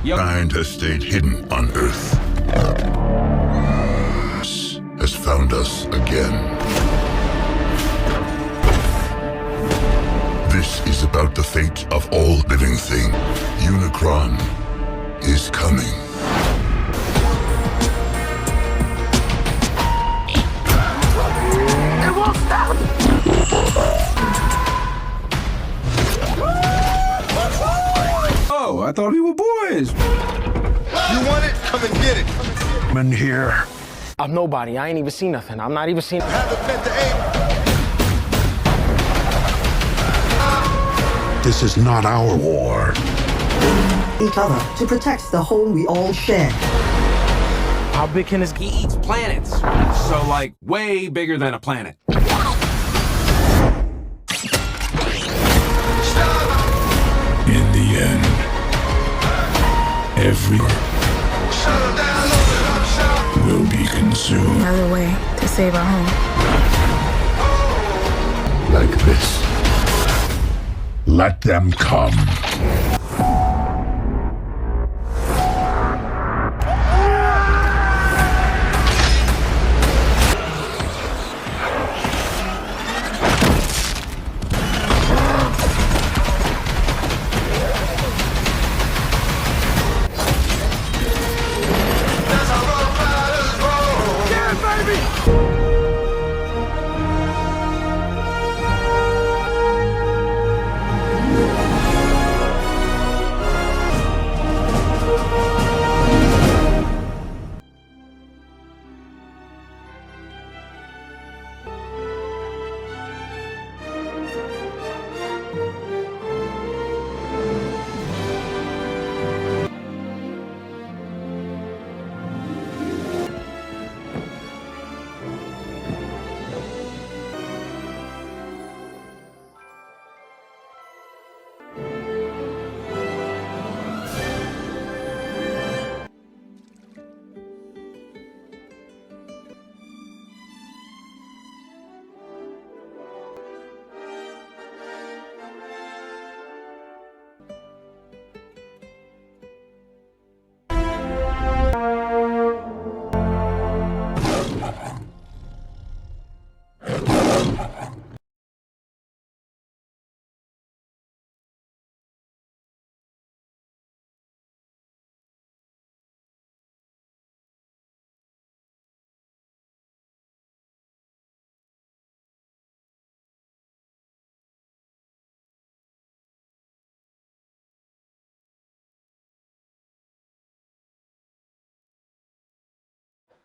Kind has stayed hidden on Earth. Has found us again. This is about the fate of all living things. Unicron is coming. It won't stop! Oh, I thought we were boys. You want it? Come and get it. I'm in here. I'm nobody. I ain't even seen nothing. I'm not even seeing. Haven't met the aim. This is not our war. Each other to protect the home we all share. How big can this? He eats planets. So, like, way bigger than a planet. In the end, everyone will be consumed Another way to save our home. like this. Let them come.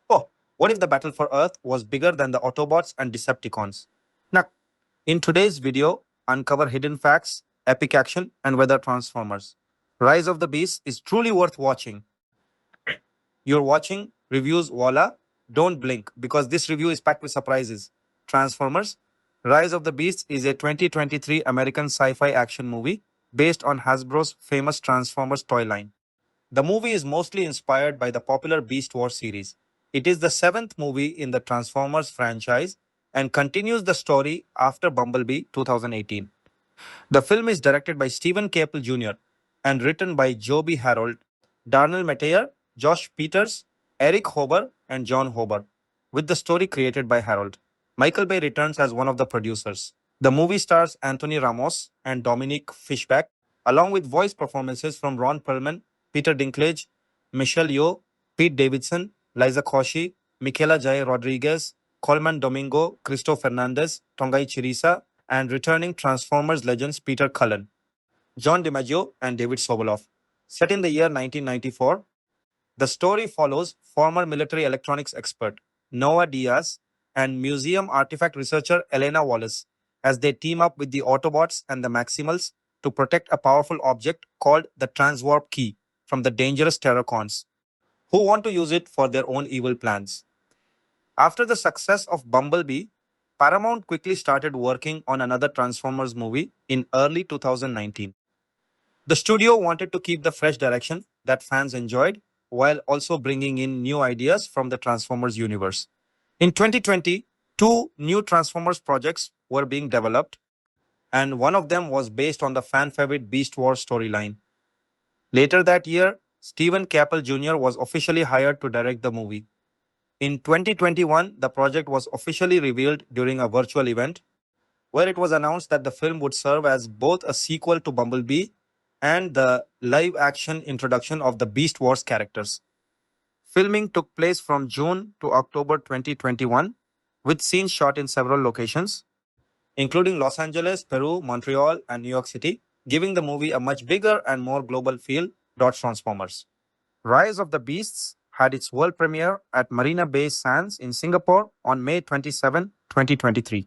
Oh, what if the battle for Earth was bigger than the Autobots and Decepticons? Now, in today's video, uncover hidden facts, epic action, and weather transformers. Rise of the Beast is truly worth watching. You're watching Reviews Walla. Don't blink because this review is packed with surprises. Transformers Rise of the Beast is a 2023 American sci-fi action movie based on Hasbro's famous Transformers toy line. The movie is mostly inspired by the popular Beast Wars series. It is the seventh movie in the Transformers franchise and continues the story after Bumblebee 2018. The film is directed by Stephen Caple Jr. and written by Joby Harold, Darnell Metayer, Josh Peters, Eric Hober, and John Hober, with the story created by Harold. Michael Bay returns as one of the producers. The movie stars Anthony Ramos and Dominique Fishback, along with voice performances from Ron Perlman, Peter Dinklage, Michelle Yeoh, Pete Davidson, Liza Koshy, Michaela Jai Rodriguez, Coleman Domingo, Cristo Fernandez, Tongai Chirisa, and returning Transformers legends Peter Cullen, John DiMaggio, and David Sobolev. Set in the year 1994, the story follows former military electronics expert Noah Diaz and museum artifact researcher Elena Wallace as they team up with the Autobots and the Maximals to protect a powerful object called the Transwarp Key from the dangerous Terracons, who want to use it for their own evil plans. After the success of Bumblebee, Paramount quickly started working on another Transformers movie in early 2019. The studio wanted to keep the fresh direction that fans enjoyed while also bringing in new ideas from the Transformers universe. In 2020, two new Transformers projects were being developed, and one of them was based on the fan favorite Beast Wars storyline. Later that year, Stephen Caple Jr. was officially hired to direct the movie. In 2021, the project was officially revealed during a virtual event where it was announced that the film would serve as both a sequel to Bumblebee and the live action introduction of the Beast Wars characters. Filming took place from June to October 2021, with scenes shot in several locations, including Los Angeles, Peru, Montreal, and New York City, giving the movie a much bigger and more global feel. Transformers. Rise of the Beasts had its world premiere at Marina Bay Sands in Singapore on May 27, 2023.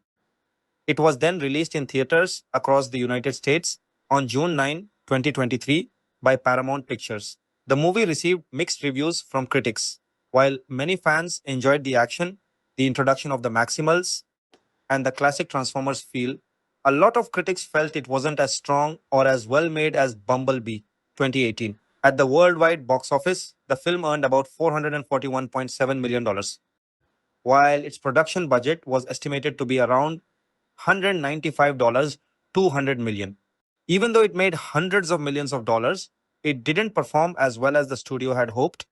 It was then released in theaters across the United States on June 9, 2023 by Paramount Pictures. The movie received mixed reviews from critics. While many fans enjoyed the action, the introduction of the Maximals, and the classic Transformers feel, a lot of critics felt it wasn't as strong or as well made as Bumblebee 2018. At the worldwide box office, the film earned about $441.7 million, while its production budget was estimated to be around $195 to $100 million. Even though it made hundreds of millions of dollars, it didn't perform as well as the studio had hoped,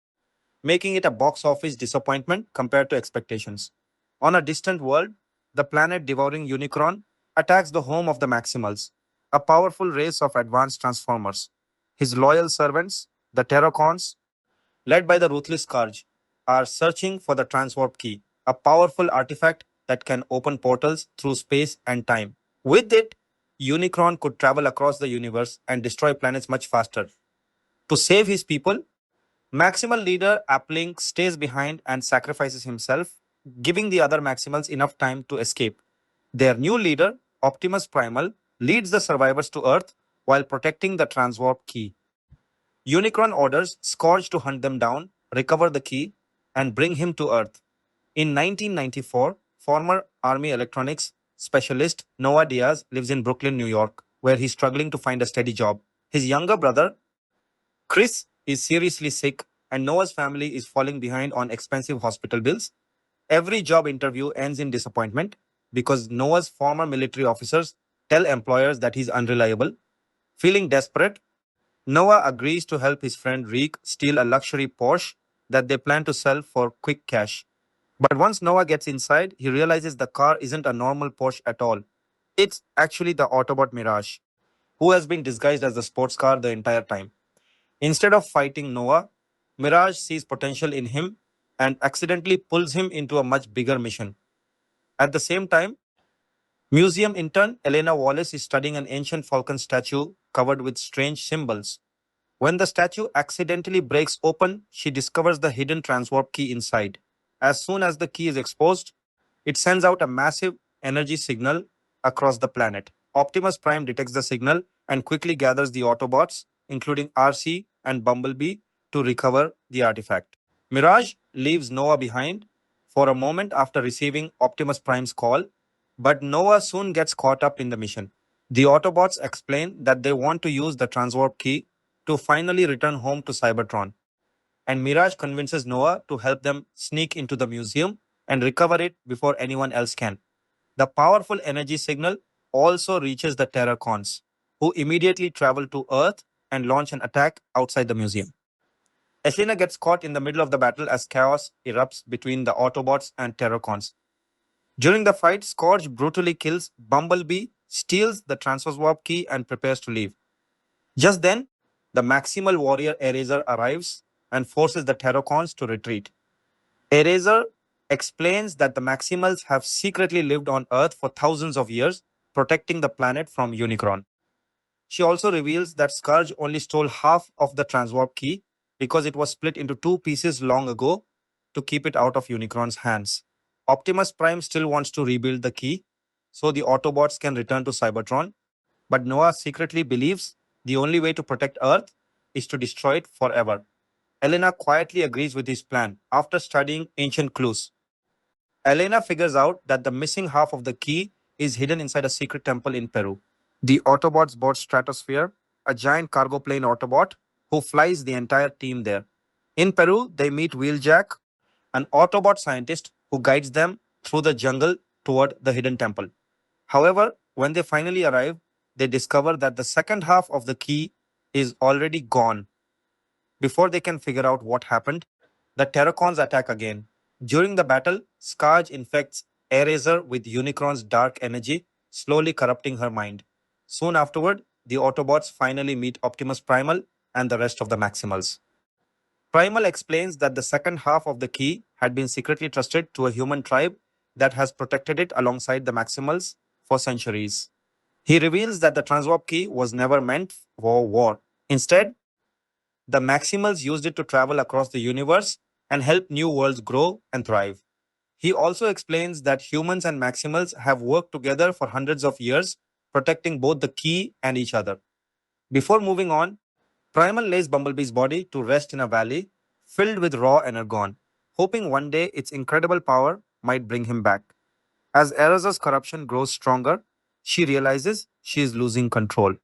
making it a box office disappointment compared to expectations. On a distant world, the planet devouring Unicron attacks the home of the Maximals, a powerful race of advanced Transformers. His loyal servants, the Terracons, led by the ruthless Scourge, are searching for the Transwarp Key, a powerful artifact that can open portals through space and time. With it, Unicron could travel across the universe and destroy planets much faster. To save his people, Maximal leader Uplink stays behind and sacrifices himself, giving the other Maximals enough time to escape. Their new leader, Optimus Primal, leads the survivors to Earth while protecting the Transwarp Key. Unicron orders Scourge to hunt them down, recover the key, and bring him to Earth. In 1994, former Army electronics specialist Noah Diaz lives in Brooklyn, New York, where he's struggling to find a steady job. His younger brother, Chris, is seriously sick, and Noah's family is falling behind on expensive hospital bills. Every job interview ends in disappointment because Noah's former military officers tell employers that he's unreliable. Feeling desperate, Noah agrees to help his friend Reek steal a luxury Porsche that they plan to sell for quick cash. But once Noah gets inside, he realizes the car isn't a normal Porsche at all. It's actually the Autobot Mirage, who has been disguised as the sports car the entire time. Instead of fighting Noah, Mirage sees potential in him and accidentally pulls him into a much bigger mission. At the same time, museum intern Elena Wallace is studying an ancient Falcon statue covered with strange symbols. When the statue accidentally breaks open, she discovers the hidden transwarp key inside. As soon as the key is exposed, it sends out a massive energy signal across the planet. Optimus Prime detects the signal and quickly gathers the Autobots, including RC and Bumblebee, to recover the artifact. Mirage leaves Noah behind for a moment after receiving Optimus Prime's call, but Noah soon gets caught up in the mission. The Autobots explain that they want to use the transwarp key to finally return home to Cybertron, and Mirage convinces Noah to help them sneak into the museum and recover it before anyone else can. The powerful energy signal also reaches the Terracons, who immediately travel to Earth and launch an attack outside the museum. Selena gets caught in the middle of the battle as chaos erupts between the Autobots and Terracons. During the fight, Scourge brutally kills Bumblebee, steals the Transwarp key, and prepares to leave. Just then, the Maximal warrior Eraser arrives and forces the Terracons to retreat. Eraser explains that the Maximals have secretly lived on Earth for thousands of years, protecting the planet from Unicron. She also reveals that Scourge only stole half of the Transwarp key because it was split into two pieces long ago to keep it out of Unicron's hands. Optimus Prime still wants to rebuild the key so the Autobots can return to Cybertron, but Noah secretly believes the only way to protect Earth is to destroy it forever. Elena quietly agrees with his plan after studying ancient clues. Elena figures out that the missing half of the key is hidden inside a secret temple in Peru. The Autobots board Stratosphere, a giant cargo plane Autobot, who flies the entire team there. In Peru, they meet Wheeljack, an Autobot scientist who guides them through the jungle toward the hidden temple. However, when they finally arrive, they discover that the second half of the key is already gone. Before they can figure out what happened, the Terracons attack again. During the battle, Scourge infects Eraser with Unicron's dark energy, slowly corrupting her mind. Soon afterward, the Autobots finally meet Optimus Primal and the rest of the Maximals. Primal explains that the second half of the key had been secretly trusted to a human tribe that has protected it alongside the Maximals for centuries. He reveals that the transwarp key was never meant for war. Instead, the Maximals used it to travel across the universe and help new worlds grow and thrive. He also explains that humans and Maximals have worked together for hundreds of years, protecting both the key and each other. Before moving on, Primal lays Bumblebee's body to rest in a valley filled with raw energon, hoping one day its incredible power might bring him back. As Eraser's corruption grows stronger, she realizes she is losing control.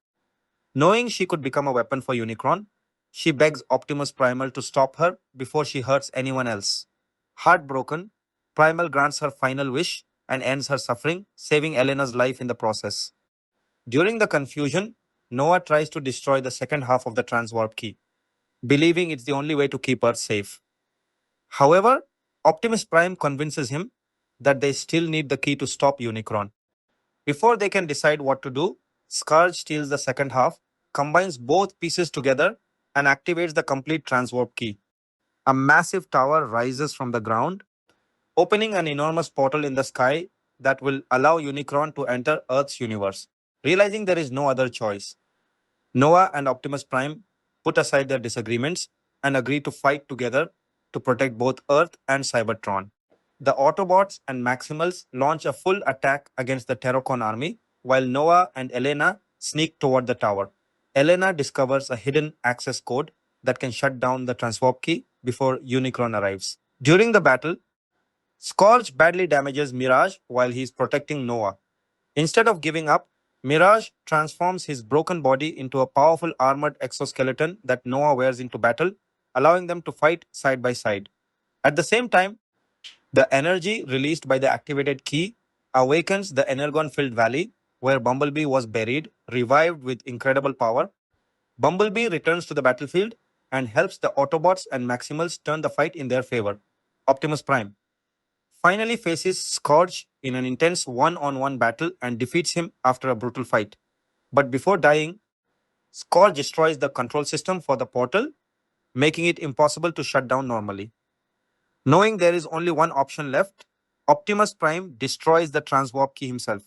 Knowing she could become a weapon for Unicron, she begs Optimus Primal to stop her before she hurts anyone else. Heartbroken, Primal grants her final wish and ends her suffering, saving Elena's life in the process. During the confusion, Noah tries to destroy the second half of the transwarp key, believing it's the only way to keep Earth safe. However, Optimus Prime convinces him that they still need the key to stop Unicron. Before they can decide what to do, Scourge steals the second half, combines both pieces together, and activates the complete transwarp key. A massive tower rises from the ground, opening an enormous portal in the sky that will allow Unicron to enter Earth's universe. Realizing there is no other choice, Noah and Optimus Prime put aside their disagreements and agree to fight together to protect both Earth and Cybertron. The Autobots and Maximals launch a full attack against the Terracon army, while Noah and Elena sneak toward the tower. Elena discovers a hidden access code that can shut down the transwarp key before Unicron arrives. During the battle, Scourge badly damages Mirage while he is protecting Noah. Instead of giving up, Mirage transforms his broken body into a powerful armored exoskeleton that Noah wears into battle, allowing them to fight side by side. At the same time, the energy released by the activated key awakens the energon-filled valley where Bumblebee was buried, revived with incredible power. Bumblebee returns to the battlefield and helps the Autobots and Maximals turn the fight in their favor. Optimus Prime finally faces Scourge in an intense one-on-one battle and defeats him after a brutal fight. But before dying, Scourge destroys the control system for the portal, making it impossible to shut down normally. Knowing there is only one option left, Optimus Prime destroys the transwarp key himself,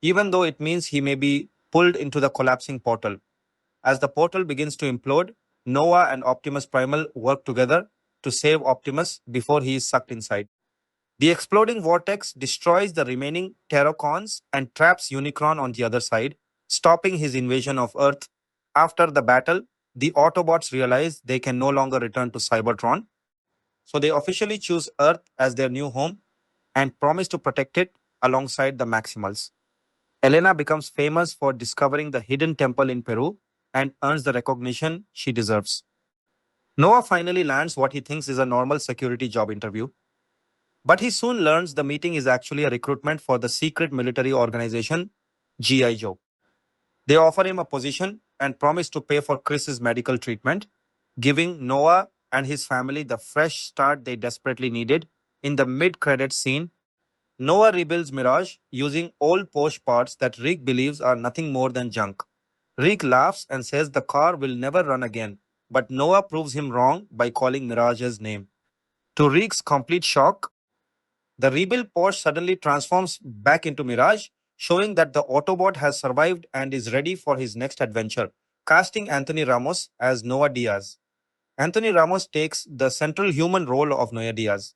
even though it means he may be pulled into the collapsing portal. As the portal begins to implode, Noah and Optimus Primal work together to save Optimus before he is sucked inside. The exploding vortex destroys the remaining Terracons and traps Unicron on the other side, stopping his invasion of Earth. After the battle, the Autobots realize they can no longer return to Cybertron, so they officially choose Earth as their new home and promise to protect it alongside the Maximals. Elena becomes famous for discovering the hidden temple in Peru and earns the recognition she deserves. Noah finally lands what he thinks is a normal security job interview, but he soon learns the meeting is actually a recruitment for the secret military organization, G.I. Joe. They offer him a position and promise to pay for Chris's medical treatment, giving Noah and his family the fresh start they desperately needed. In the mid-credits scene, Noah rebuilds Mirage using old Porsche parts that Rick believes are nothing more than junk. Rick laughs and says the car will never run again, but Noah proves him wrong by calling Mirage's name. To Rick's complete shock, the rebuilt Porsche suddenly transforms back into Mirage, showing that the Autobot has survived and is ready for his next adventure, casting Anthony Ramos as Noah Diaz. Anthony Ramos takes the central human role of Noah Diaz,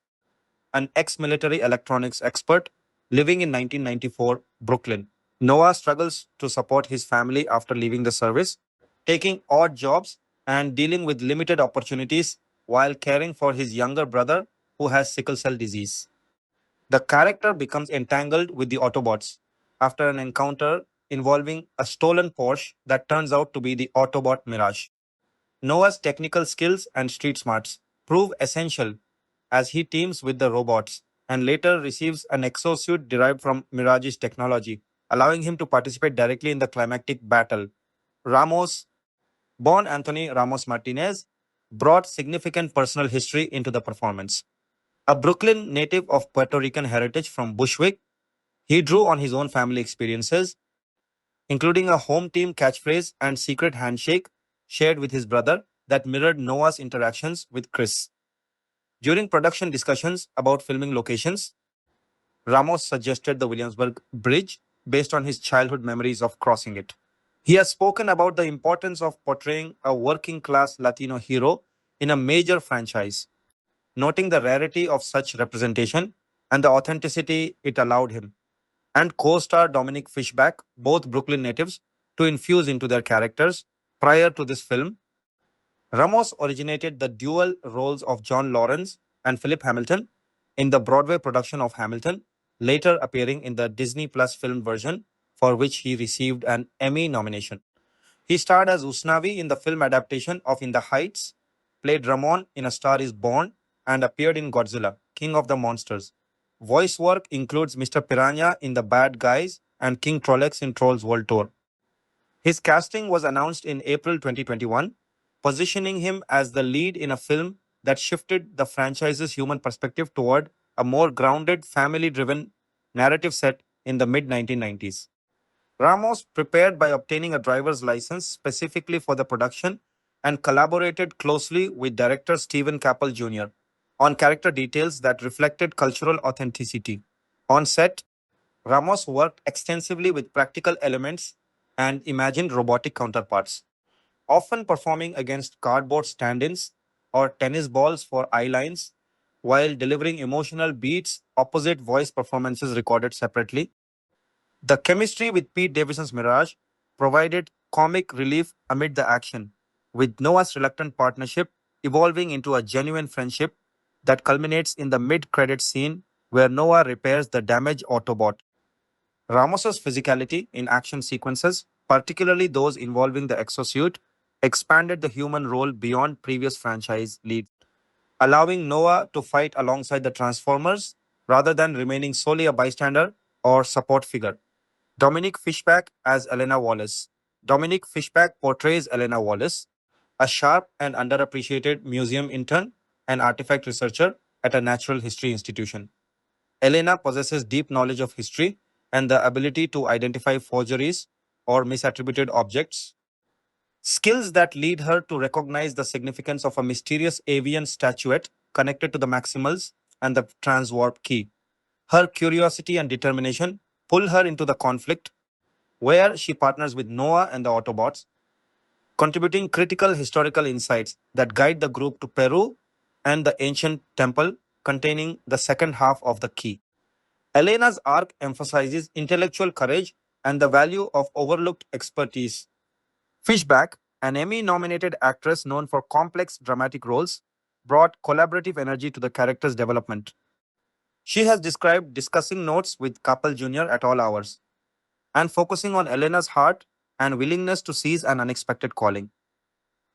an ex-military electronics expert living in 1994 Brooklyn. Noah struggles to support his family after leaving the service, taking odd jobs and dealing with limited opportunities while caring for his younger brother who has sickle cell disease. The character becomes entangled with the Autobots after an encounter involving a stolen Porsche that turns out to be the Autobot Mirage. Noah's technical skills and street smarts prove essential as he teams with the robots and later receives an exosuit derived from Mirage's technology, allowing him to participate directly in the climactic battle. Ramos, born Anthony Ramos Martinez, brought significant personal history into the performance. A Brooklyn native of Puerto Rican heritage from Bushwick, he drew on his own family experiences, including a home team catchphrase and secret handshake shared with his brother that mirrored Noah's interactions with Chris. During production discussions about filming locations, Ramos suggested the Williamsburg Bridge based on his childhood memories of crossing it. He has spoken about the importance of portraying a working class Latino hero in a major franchise, noting the rarity of such representation and the authenticity it allowed him and co-star Dominic Fishback, both Brooklyn natives, to infuse into their characters. Prior to this film, Ramos originated the dual roles of John Lawrence and Philip Hamilton in the Broadway production of Hamilton, later appearing in the Disney Plus film version, for which he received an Emmy nomination. He starred as Usnavi in the film adaptation of In the Heights, played Ramon in A Star is Born, and appeared in Godzilla, King of the Monsters. Voice work includes Mr. Piranha in The Bad Guys and King Trollocs in Trolls World Tour. His casting was announced in April 2021, positioning him as the lead in a film that shifted the franchise's human perspective toward a more grounded, family driven narrative set in the mid 1990s. Ramos prepared by obtaining a driver's license specifically for the production and collaborated closely with director Stephen Cappell Jr. on character details that reflected cultural authenticity. On set, Ramos worked extensively with practical elements and imagined robotic counterparts, often performing against cardboard stand ins or tennis balls for eye lines, while delivering emotional beats opposite voice performances recorded separately. The chemistry with Pete Davidson's Mirage provided comic relief amid the action, with Noah's reluctant partnership evolving into a genuine friendship that culminates in the mid-credit scene where Noah repairs the damaged Autobot. Ramos's physicality in action sequences, particularly those involving the exosuit, expanded the human role beyond previous franchise leads, allowing Noah to fight alongside the Transformers rather than remaining solely a bystander or support figure. Dominic Fishback as Elena Wallace. Dominic Fishback portrays Elena Wallace, a sharp and underappreciated museum intern and artifact researcher at a natural history institution. Elena possesses deep knowledge of history and the ability to identify forgeries or misattributed objects, skills that lead her to recognize the significance of a mysterious avian statuette connected to the Maximals and the transwarp key. Her curiosity and determination pull her into the conflict, where she partners with Noah and the Autobots, contributing critical historical insights that guide the group to Peru and the ancient temple containing the second half of the key. Elena's arc emphasizes intellectual courage and the value of overlooked expertise. Fishback, an Emmy nominated actress known for complex dramatic roles, brought collaborative energy to the character's development. She has described discussing notes with Capel Jr. at all hours and focusing on Elena's heart and willingness to seize an unexpected calling.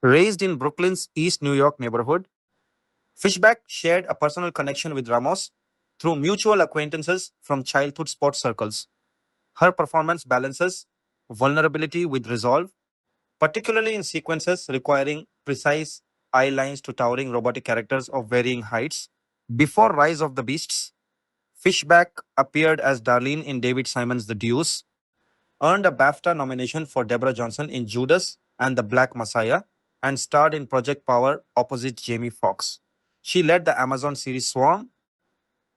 Raised in Brooklyn's East New York neighborhood, Fishback shared a personal connection with Ramos through mutual acquaintances from childhood sports circles. Her performance balances vulnerability with resolve, particularly in sequences requiring precise eye lines to towering robotic characters of varying heights. Before Rise of the Beasts, Fishback appeared as Darlene in David Simon's The Deuce, earned a BAFTA nomination for Deborah Johnson in Judas and the Black Messiah, and starred in Project Power opposite Jamie Foxx. She led the Amazon series Swarm,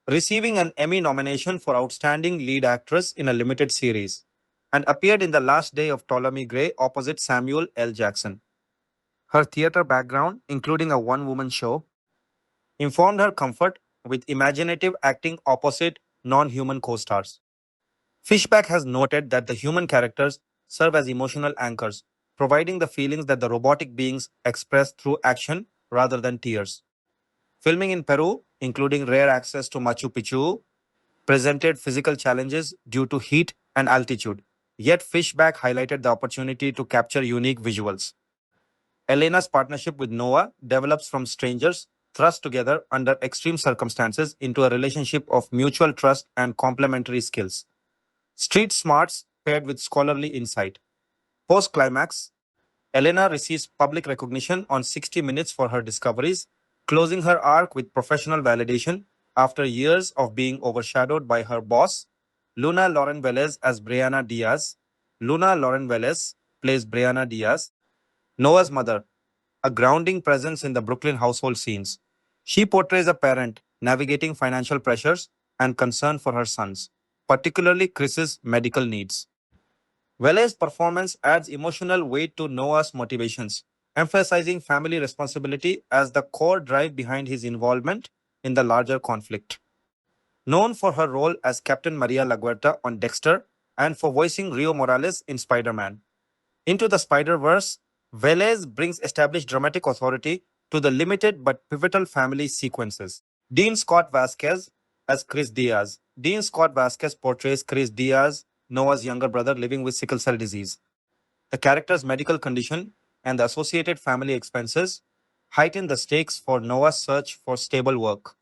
receiving an Emmy nomination for Outstanding Lead Actress in a Limited Series, and appeared in The Last Day of Ptolemy Gray opposite Samuel L. Jackson. Her theater background, including a one-woman show, informed her comfort with imaginative acting opposite non-human co-stars. Fishback has noted that the human characters serve as emotional anchors, providing the feelings that the robotic beings express through action rather than tears. Filming in Peru, including rare access to Machu Picchu, presented physical challenges due to heat and altitude. Yet Fishback highlighted the opportunity to capture unique visuals. Elena's partnership with Noah develops from strangers thrust together under extreme circumstances into a relationship of mutual trust and complementary skills. Street smarts paired with scholarly insight. Post climax, Elena receives public recognition on 60 Minutes for her discoveries, closing her arc with professional validation after years of being overshadowed by her boss, Luna Lauren Velez as Brianna Diaz. Luna Lauren Velez plays Brianna Diaz, Noah's mother, a grounding presence in the Brooklyn household scenes. She portrays a parent navigating financial pressures and concern for her sons, particularly Chris's medical needs. Velez's performance adds emotional weight to Noah's motivations, emphasizing family responsibility as the core drive behind his involvement in the larger conflict. Known for her role as Captain Maria LaGuerta on Dexter and for voicing Rio Morales in Spider Man. Into the Spider Verse, Velez brings established dramatic authority to the limited but pivotal family sequences. Dean Scott Vasquez as Chris Diaz. Dean Scott Vasquez portrays Chris Diaz, Noah's younger brother living with sickle cell disease. The character's medical condition and the associated family expenses heighten the stakes for Noah's search for stable work.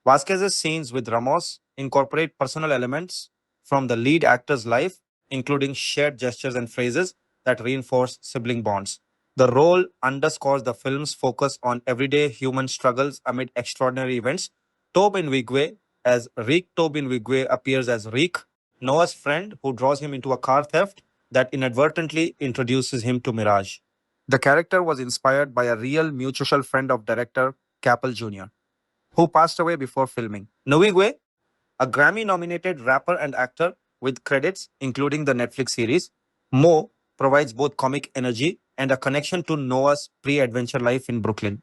Vasquez's scenes with Ramos incorporate personal elements from the lead actor's life, including shared gestures and phrases that reinforce sibling bonds. The role underscores the film's focus on everyday human struggles amid extraordinary events. Tobin Wigwe as Rick Tobin Wigwe appears as Rick, Noah's friend who draws him into a car theft that inadvertently introduces him to Mirage. The character was inspired by a real mutual friend of director Capel Jr., who passed away before filming. Nwigwe, a Grammy nominated rapper and actor with credits including the Netflix series, Mo provides both comic energy and a connection to Noah's pre adventure life in Brooklyn.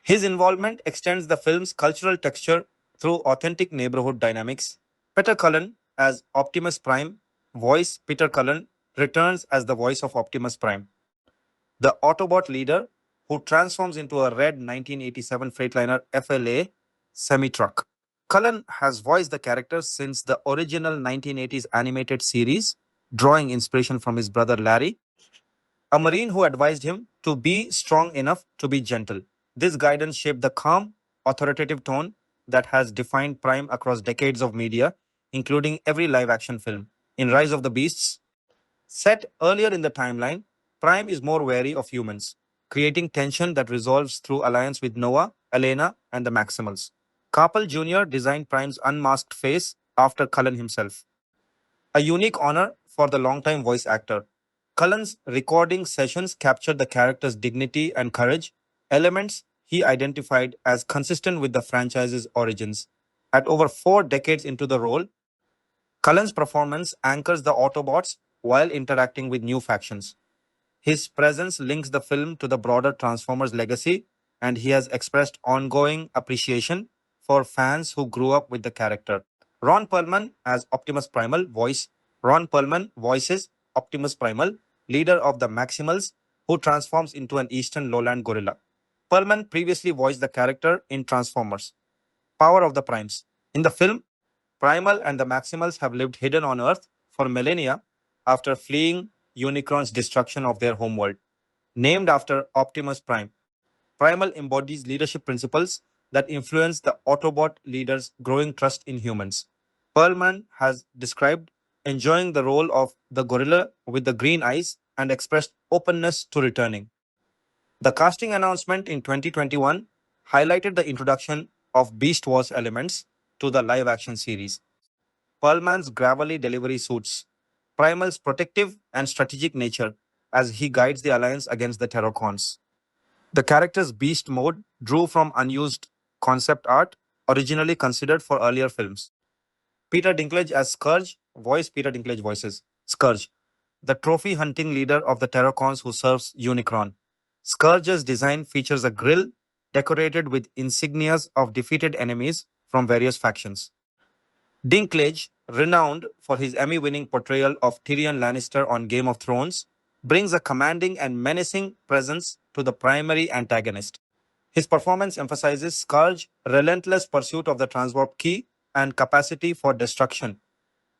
His involvement extends the film's cultural texture through authentic neighborhood dynamics. Peter Cullen as Optimus Prime, voice Peter Cullen, returns as the voice of Optimus Prime, the Autobot leader who transforms into a red 1987 Freightliner FLA semi-truck. Cullen has voiced the character since the original 1980s animated series, drawing inspiration from his brother Larry, a Marine who advised him to be strong enough to be gentle. This guidance shaped the calm, authoritative tone that has defined Prime across decades of media, including every live action film. In Rise of the Beasts, set earlier in the timeline, Prime is more wary of humans, creating tension that resolves through alliance with Noah, Elena, and the Maximals. Capel Jr. designed Prime's unmasked face after Cullen himself, a unique honor for the longtime voice actor. Cullen's recording sessions captured the character's dignity and courage, elements he identified as consistent with the franchise's origins. At over 4 decades into the role, Cullen's performance anchors the Autobots while interacting with new factions. His presence links the film to the broader Transformers legacy, and he has expressed ongoing appreciation for fans who grew up with the character. Ron Perlman as Optimus Primal Ron Perlman voices Optimus Primal, leader of the Maximals, who transforms into an eastern lowland gorilla. Perlman previously voiced the character in Transformers, Power of the Primes. In the film, Primal and the Maximals have lived hidden on Earth for millennia after fleeing Unicron's destruction of their homeworld. Named after Optimus Prime, Primal embodies leadership principles that influence the Autobot leaders' growing trust in humans. Perlman has described enjoying the role of the gorilla with the green eyes and expressed openness to returning. The casting announcement in 2021 highlighted the introduction of Beast Wars elements to the live action series. Perlman's gravelly delivery suits Primal's protective and strategic nature as he guides the Alliance against the Terrorcons. The character's beast mode drew from unused concept art originally considered for earlier films. Peter Dinklage as Scourge, Peter Dinklage voices Scourge, the trophy hunting leader of the Terrorcons who serves Unicron. Scourge's design features a grill decorated with insignias of defeated enemies from various factions. Dinklage, renowned for his Emmy-winning portrayal of Tyrion Lannister on Game of Thrones, brings a commanding and menacing presence to the primary antagonist. His performance emphasizes Scourge's relentless pursuit of the transwarp key and capacity for destruction.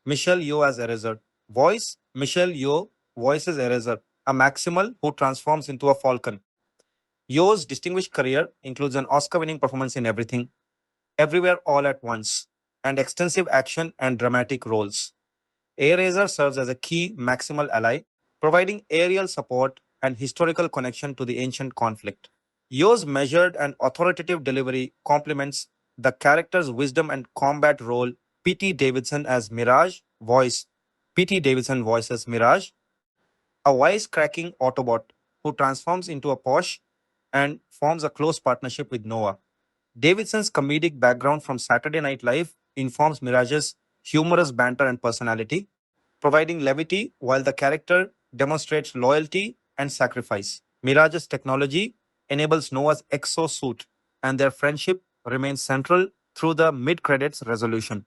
Michelle Yeoh as Eraser. Michelle Yeoh voices Eraser, a Maximal who transforms into a Falcon. Yeoh's distinguished career includes an Oscar-winning performance in Everything, Everywhere All at Once, and extensive action and dramatic roles. Eraser serves as a key Maximal ally, providing aerial support and historical connection to the ancient conflict. Yo's measured and authoritative delivery complements the character's wisdom and combat role. P.T. Davidson as Mirage, voice. P.T. Davidson voices Mirage, a wisecracking Autobot who transforms into a posh and forms a close partnership with Noah. Davidson's comedic background from Saturday Night Live informs Mirage's humorous banter and personality, providing levity while the character demonstrates loyalty and sacrifice. Mirage's technology enables Noah's exosuit, and their friendship remains central through the mid credits resolution.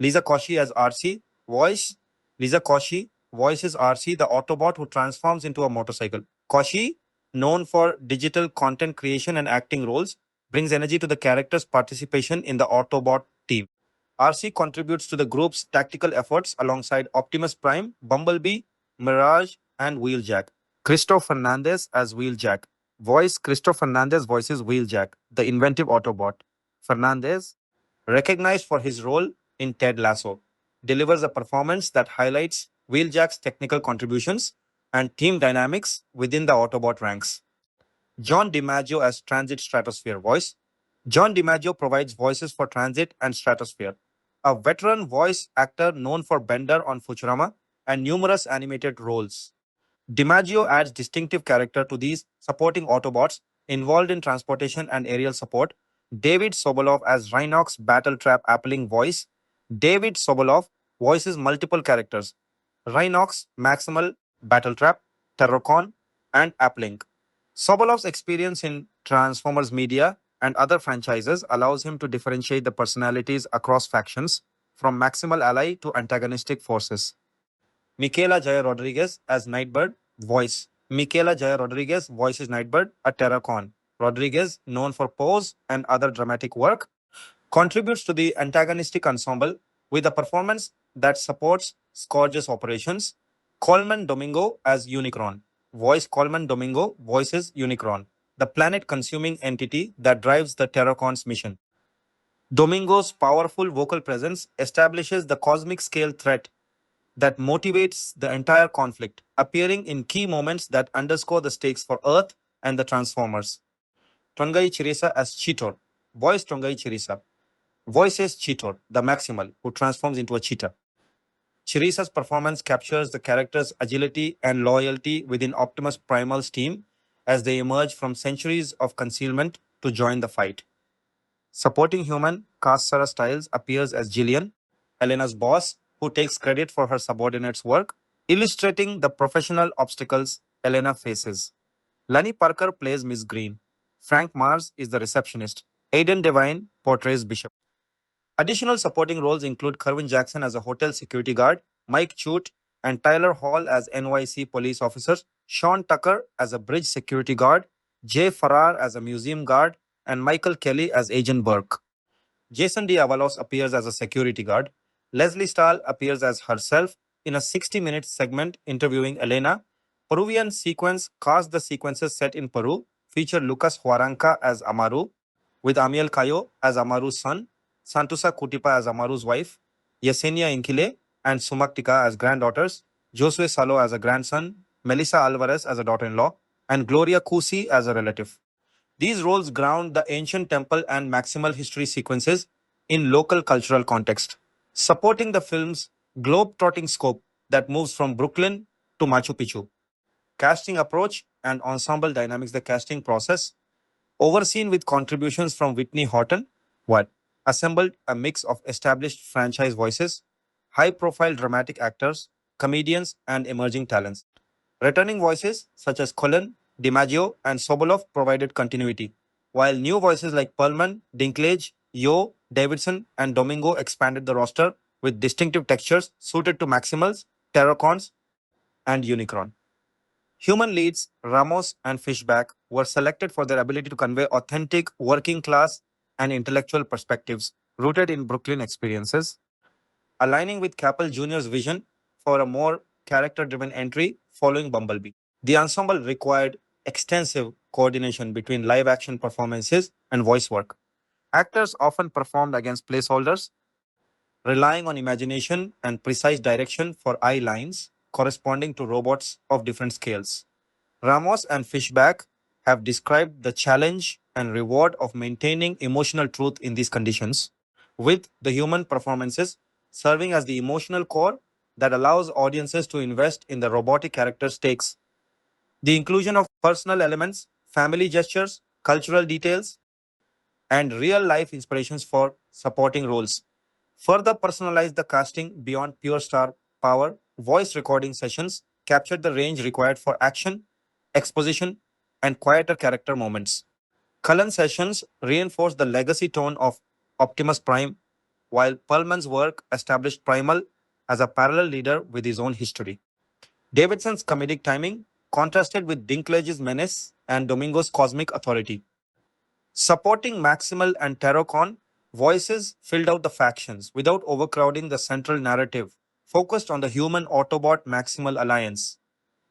Lisa Koshy as RC, voice. Lisa Koshy voices RC, the Autobot who transforms into a motorcycle. Koshy, known for digital content creation and acting roles, brings energy to the character's participation in the Autobot team. RC contributes to the group's tactical efforts alongside Optimus Prime, Bumblebee, Mirage, and Wheeljack. Christoph Fernandez as Wheeljack. Voice Christoph Fernandez voices Wheeljack, the inventive Autobot. Fernandez, recognized for his role in Ted Lasso, delivers a performance that highlights Wheeljack's technical contributions and team dynamics within the Autobot ranks. John DiMaggio as Transit Stratosphere voice. John DiMaggio provides voices for Transit and Stratosphere, a veteran voice actor known for Bender on Futurama and numerous animated roles. DiMaggio adds distinctive character to these supporting Autobots involved in transportation and aerial support. David Sobolov as Rhinox Battletrap Appling voice. David Sobolov voices multiple characters: Rhinox, Maximal, Battletrap, Terrorcon, and Appling. Sobolov's experience in Transformers media and other franchises allows him to differentiate the personalities across factions, from Maximal ally to antagonistic forces. Michaela Jaya Rodriguez as Nightbird, voice. Michaela Jaya Rodriguez voices Nightbird, a Terracon. Rodriguez, known for Pose and other dramatic work, contributes to the antagonistic ensemble with a performance that supports Scourge's operations. Coleman Domingo as Unicron. Voice Coleman Domingo voices Unicron, the planet-consuming entity that drives the Terracon's mission. Domingo's powerful vocal presence establishes the cosmic scale threat that motivates the entire conflict, appearing in key moments that underscore the stakes for Earth and the Transformers. Tongai Chirisa as Cheetor. Voice Tongai Chirisa. Voices Cheetor, the Maximal, who transforms into a cheetah. Chirisa's performance captures the character's agility and loyalty within Optimus Primal's team as they emerge from centuries of concealment to join the fight. Supporting human, Kassara Styles appears as Jillian, Elena's boss, who takes credit for her subordinates' work, illustrating the professional obstacles Elena faces. Lani Parker plays Miss Green. Frank Mars is the receptionist. Aidan Devine portrays Bishop. Additional supporting roles include Kerwin Jackson as a hotel security guard, Mike Chute and Tyler Hall as NYC police officers, Sean Tucker as a bridge security guard, Jay Farrar as a museum guard, and Michael Kelly as Agent Burke. Jason D'Avalos appears as a security guard. Leslie Stahl appears as herself in a 60-minute segment interviewing Elena. Peruvian sequence cast the sequences set in Peru, feature Lucas Huaranca as Amaru, with Amiel Cayo as Amaru's son, Santusa Kutipa as Amaru's wife, Yesenia Inkile and Sumaktika as granddaughters, Josue Salo as a grandson, Melissa Alvarez as a daughter-in-law, and Gloria Cusi as a relative. These roles ground the ancient temple and maximal history sequences in local cultural context, supporting the film's globe-trotting scope that moves from Brooklyn to Machu Picchu. Casting approach and ensemble dynamics. The casting process, overseen with contributions from Whitney Horton, assembled a mix of established franchise voices, high-profile dramatic actors, comedians, and emerging talents. Returning voices such as Cullen, DiMaggio, and Sobolov provided continuity, while new voices like Perlman, Dinklage, Yo, Davidson, and Domingo expanded the roster with distinctive textures suited to Maximals, Terracons, and Unicron. Human leads, Ramos and Fishback, were selected for their ability to convey authentic, working-class, and intellectual perspectives rooted in Brooklyn experiences, aligning with Capel Jr.'s vision for a more character-driven entry following Bumblebee. The ensemble required extensive coordination between live-action performances and voice work. Actors often performed against placeholders, relying on imagination and precise direction for eye lines corresponding to robots of different scales. Ramos and Fishback have described the challenge and reward of maintaining emotional truth in these conditions, with the human performances serving as the emotional core that allows audiences to invest in the robotic character stakes. The inclusion of personal elements, family gestures, cultural details, and real life inspirations for supporting roles further personalized the casting beyond pure star power. Voice recording sessions captured the range required for action, exposition, and quieter character moments. Cullen sessions reinforced the legacy tone of Optimus Prime, while Perlman's work established Primal as a parallel leader with his own history. Davidson's comedic timing contrasted with Dinklage's menace and Domingo's cosmic authority. Supporting Maximal and Terracon, voices filled out the factions without overcrowding the central narrative, focused on the human Autobot Maximal alliance.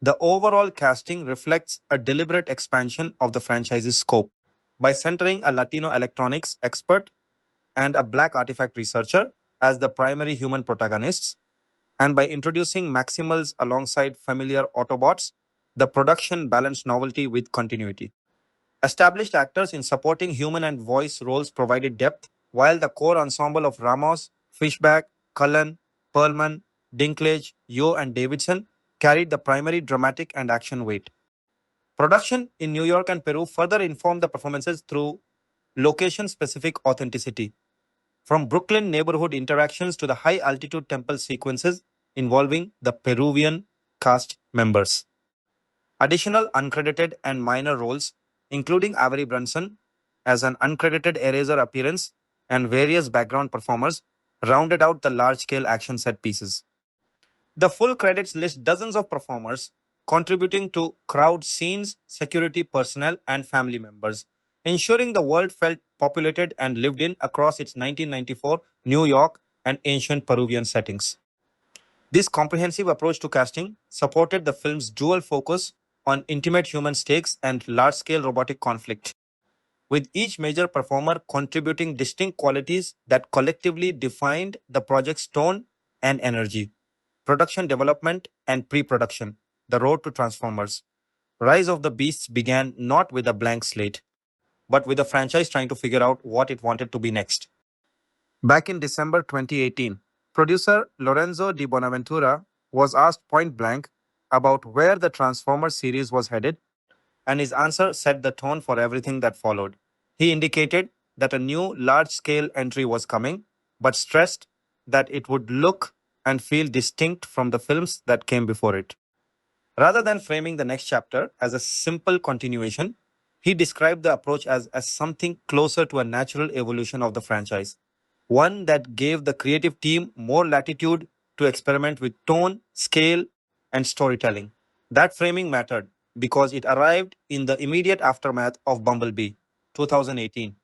The overall casting reflects a deliberate expansion of the franchise's scope by centering a Latino electronics expert and a black artifact researcher as the primary human protagonists, and by introducing Maximals alongside familiar Autobots, the production balanced novelty with continuity. Established actors in supporting human and voice roles provided depth, while the core ensemble of Ramos, Fishback, Cullen, Perlman, Dinklage, Yo, and Davidson carried the primary dramatic and action weight. Production in New York and Peru further informed the performances through location specific authenticity, from Brooklyn neighborhood interactions to the high altitude temple sequences involving the Peruvian cast members. Additional uncredited and minor roles, including Avery Brunson as an uncredited eraser appearance and various background performers, rounded out the large scale action set pieces. The full credits list dozens of performers contributing to crowd scenes, security personnel, and family members, ensuring the world felt populated and lived in across its 1994 New York and ancient Peruvian settings. This comprehensive approach to casting supported the film's dual focus on intimate human stakes and large scale robotic conflict, with each major performer contributing distinct qualities that collectively defined the project's tone and energy. Production development and pre production, the road to Transformers. Rise of the Beasts began not with a blank slate, but with the franchise trying to figure out what it wanted to be next. Back in December 2018, producer Lorenzo Di Bonaventura was asked point blank about where the Transformers series was headed, and his answer set the tone for everything that followed. He indicated that a new large scale entry was coming, but stressed that it would look and feel distinct from the films that came before it. Rather than framing the next chapter as a simple continuation, he described the approach as something closer to a natural evolution of the franchise, one that gave the creative team more latitude to experiment with tone, scale, and storytelling. That framing mattered because it arrived in the immediate aftermath of Bumblebee, 2018,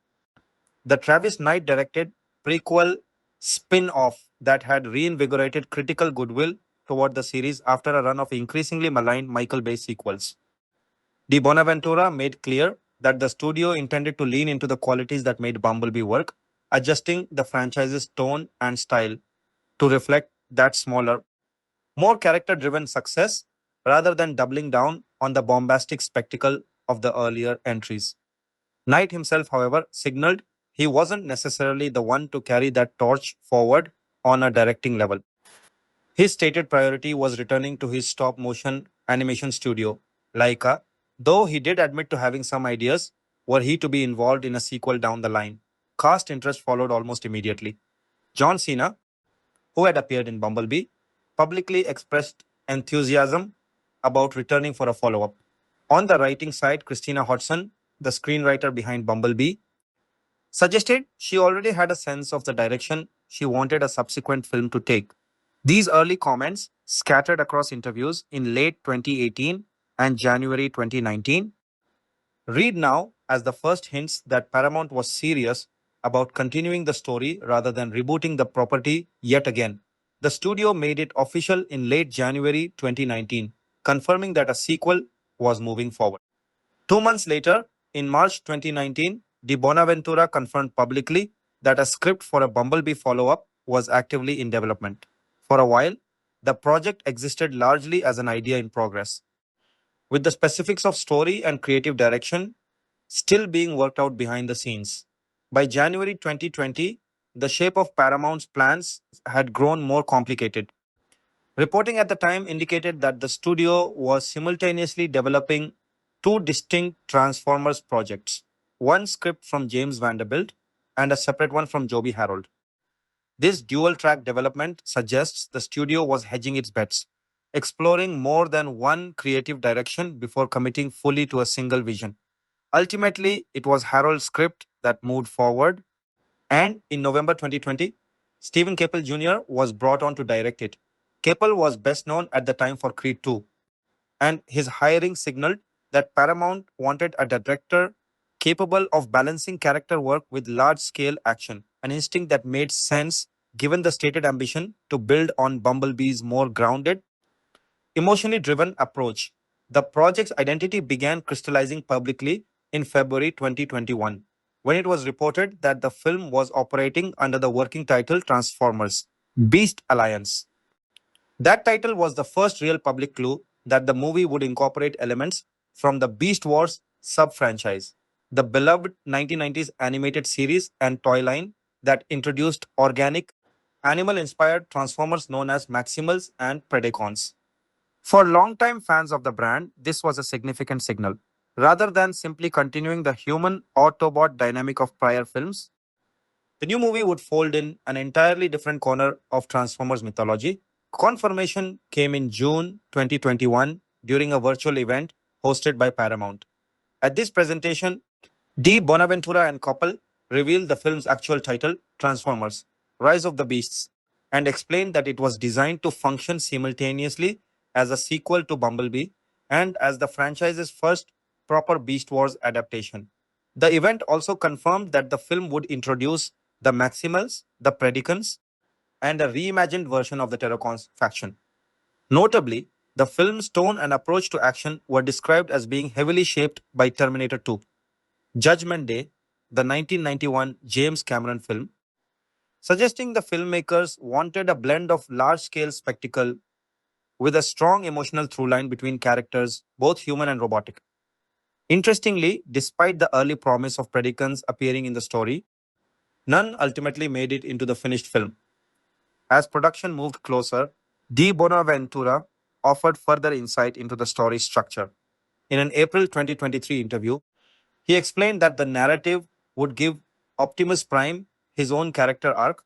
the Travis Knight directed prequel spin off that had reinvigorated critical goodwill toward the series after a run of increasingly maligned Michael Bay sequels. De Bonaventura made clear that the studio intended to lean into the qualities that made Bumblebee work, adjusting the franchise's tone and style to reflect that smaller, more character driven success rather than doubling down on the bombastic spectacle of the earlier entries. Knight himself, however, signaled he wasn't necessarily the one to carry that torch forward on a directing level. His stated priority was returning to his stop motion animation studio, Laika, though he did admit to having some ideas were he to be involved in a sequel down the line. Cast interest followed almost immediately. John Cena, who had appeared in Bumblebee, publicly expressed enthusiasm about returning for a follow up. On the writing side, Christina Hodson, the screenwriter behind Bumblebee, suggested she already had a sense of the direction she wanted a subsequent film to take. These early comments, scattered across interviews in late 2018 and January 2019, read now as the first hints that Paramount was serious about continuing the story rather than rebooting the property yet again. The studio made it official in late January 2019, confirming that a sequel was moving forward. 2 months later, in March 2019, De Bonaventura confirmed publicly that a script for a Bumblebee follow up was actively in development. For a while, the project existed largely as an idea in progress, with the specifics of story and creative direction still being worked out behind the scenes. By January 2020, the shape of Paramount's plans had grown more complicated. Reporting at the time indicated that the studio was simultaneously developing two distinct Transformers projects, one script from James Vanderbilt and a separate one from Joby Harold. This dual track development suggests the studio was hedging its bets, exploring more than one creative direction before committing fully to a single vision. Ultimately, it was Harold's script that moved forward, and in November 2020, Stephen Capel Jr. was brought on to direct it. Capel was best known at the time for Creed 2, and his hiring signaled that Paramount wanted a director capable of balancing character work with large scale action, an instinct that made sense given the stated ambition to build on Bumblebee's more grounded, emotionally driven approach. The project's identity began crystallizing publicly in February 2021, when it was reported that the film was operating under the working title Transformers Beast Alliance. That title was the first real public clue that the movie would incorporate elements from the Beast Wars sub franchise, the beloved 1990s animated series and toy line that introduced organic, animal inspired Transformers known as Maximals and Predacons. For longtime fans of the brand, this was a significant signal. Rather than simply continuing the human Autobot dynamic of prior films, the new movie would fold in an entirely different corner of Transformers mythology. Confirmation came in June 2021 during a virtual event hosted by Paramount. At this presentation, D. Bonaventura and Koppel revealed the film's actual title, Transformers Rise of the Beasts, and explained that it was designed to function simultaneously as a sequel to Bumblebee and as the franchise's first proper Beast Wars adaptation. The event also confirmed that the film would introduce the Maximals, the Predacons, and a reimagined version of the Terracons faction. Notably, the film's tone and approach to action were described as being heavily shaped by Terminator 2. Judgment Day, the 1991 James Cameron film, suggesting the filmmakers wanted a blend of large-scale spectacle with a strong emotional through line between characters, both human and robotic. Interestingly, despite the early promise of Predacons appearing in the story, none ultimately made it into the finished film. As production moved closer, D. Bonaventura offered further insight into the story's structure. In an April 2023 interview, he explained that the narrative would give Optimus Prime his own character arc,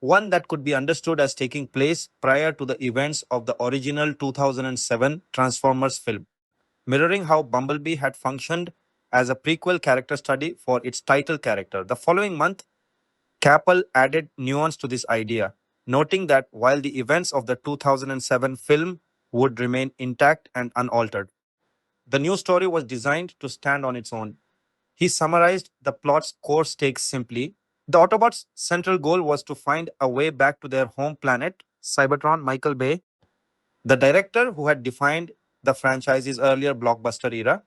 one that could be understood as taking place prior to the events of the original 2007 Transformers film, mirroring how Bumblebee had functioned as a prequel character study for its title character. The following month, Capel added nuance to this idea, noting that while the events of the 2007 film would remain intact and unaltered, the new story was designed to stand on its own. He summarized the plot's core stakes simply. The Autobots' central goal was to find a way back to their home planet, Cybertron. Michael Bay, the director who had defined the franchise's earlier blockbuster era,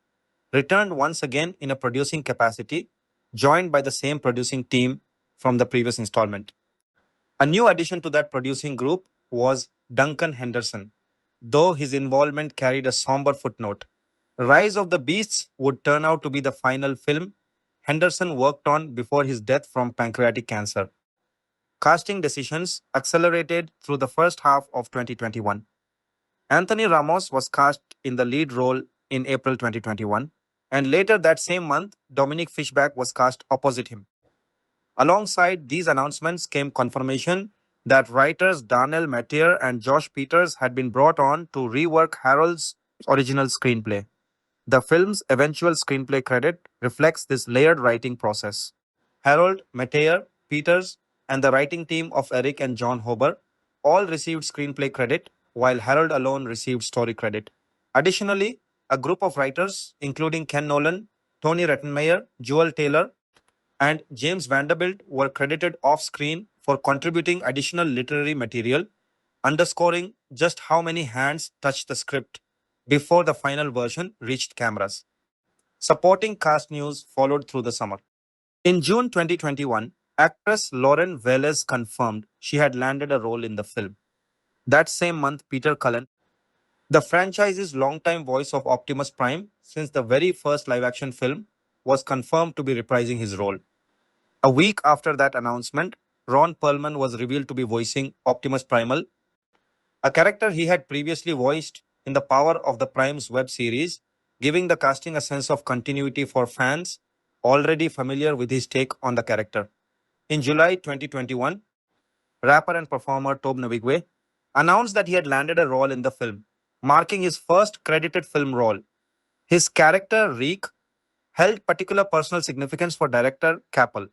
returned once again in a producing capacity, joined by the same producing team from the previous installment. A new addition to that producing group was Duncan Henderson, though his involvement carried a somber footnote. Rise of the Beasts would turn out to be the final film Henderson worked on before his death from pancreatic cancer. Casting decisions accelerated through the first half of 2021. Anthony Ramos was cast in the lead role in April 2021, and later that same month, Dominic Fishback was cast opposite him. Alongside these announcements came confirmation that writers Darnell Metayer and Josh Peters had been brought on to rework Harold's original screenplay. The film's eventual screenplay credit reflects this layered writing process. Harold, Metayer, Peters, and the writing team of Eric and John Hober all received screenplay credit, while Harold alone received story credit. Additionally, a group of writers, including Ken Nolan, Tony Rettenmeier, Joel Taylor, and James Vanderbilt, were credited off screen for contributing additional literary material, underscoring just how many hands touched the script before the final version reached cameras. Supporting cast news followed through the summer. In June 2021, actress Lauren Velez confirmed she had landed a role in the film. That same month, Peter Cullen, The franchise's longtime voice of Optimus Prime since the very first live action film was confirmed to be reprising his role. A week after that announcement, Ron Perlman was revealed to be voicing Optimus Primal, a character he had previously voiced in the Power of the Primes web series, giving the casting a sense of continuity for fans already familiar with his take on the character. In July 2021, rapper and performer Tobe Nwigwe announced that he had landed a role in the film, marking his first credited film role. His character, Reek, held particular personal significance for director Capel.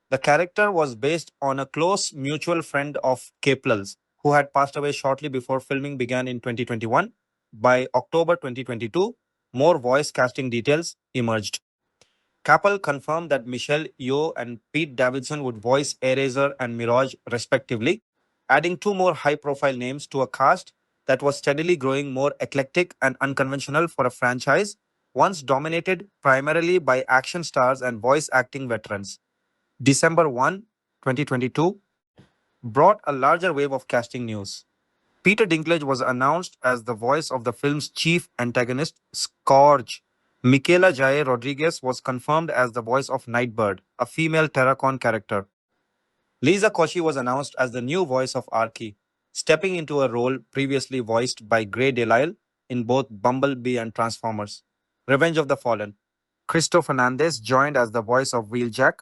The character was based on a close mutual friend of Capel's, who had passed away shortly before filming began in 2021. By October 2022, more voice casting details emerged. Capel confirmed that Michelle Yeoh and Pete Davidson would voice Eraser and Mirage respectively, adding two more high-profile names to a cast that was steadily growing more eclectic and unconventional for a franchise once dominated primarily by action stars and voice acting veterans. December 1, 2022, brought a larger wave of casting news. Peter Dinklage was announced as the voice of the film's chief antagonist, Scourge. Michaela Jae Rodriguez was confirmed as the voice of Nightbird, a female Terracon character. Lisa Koshy was announced as the new voice of Archie, stepping into a role previously voiced by Grey Delisle in both Bumblebee and Transformers. Revenge of the Fallen. Cristo Fernandez joined as the voice of Wheeljack,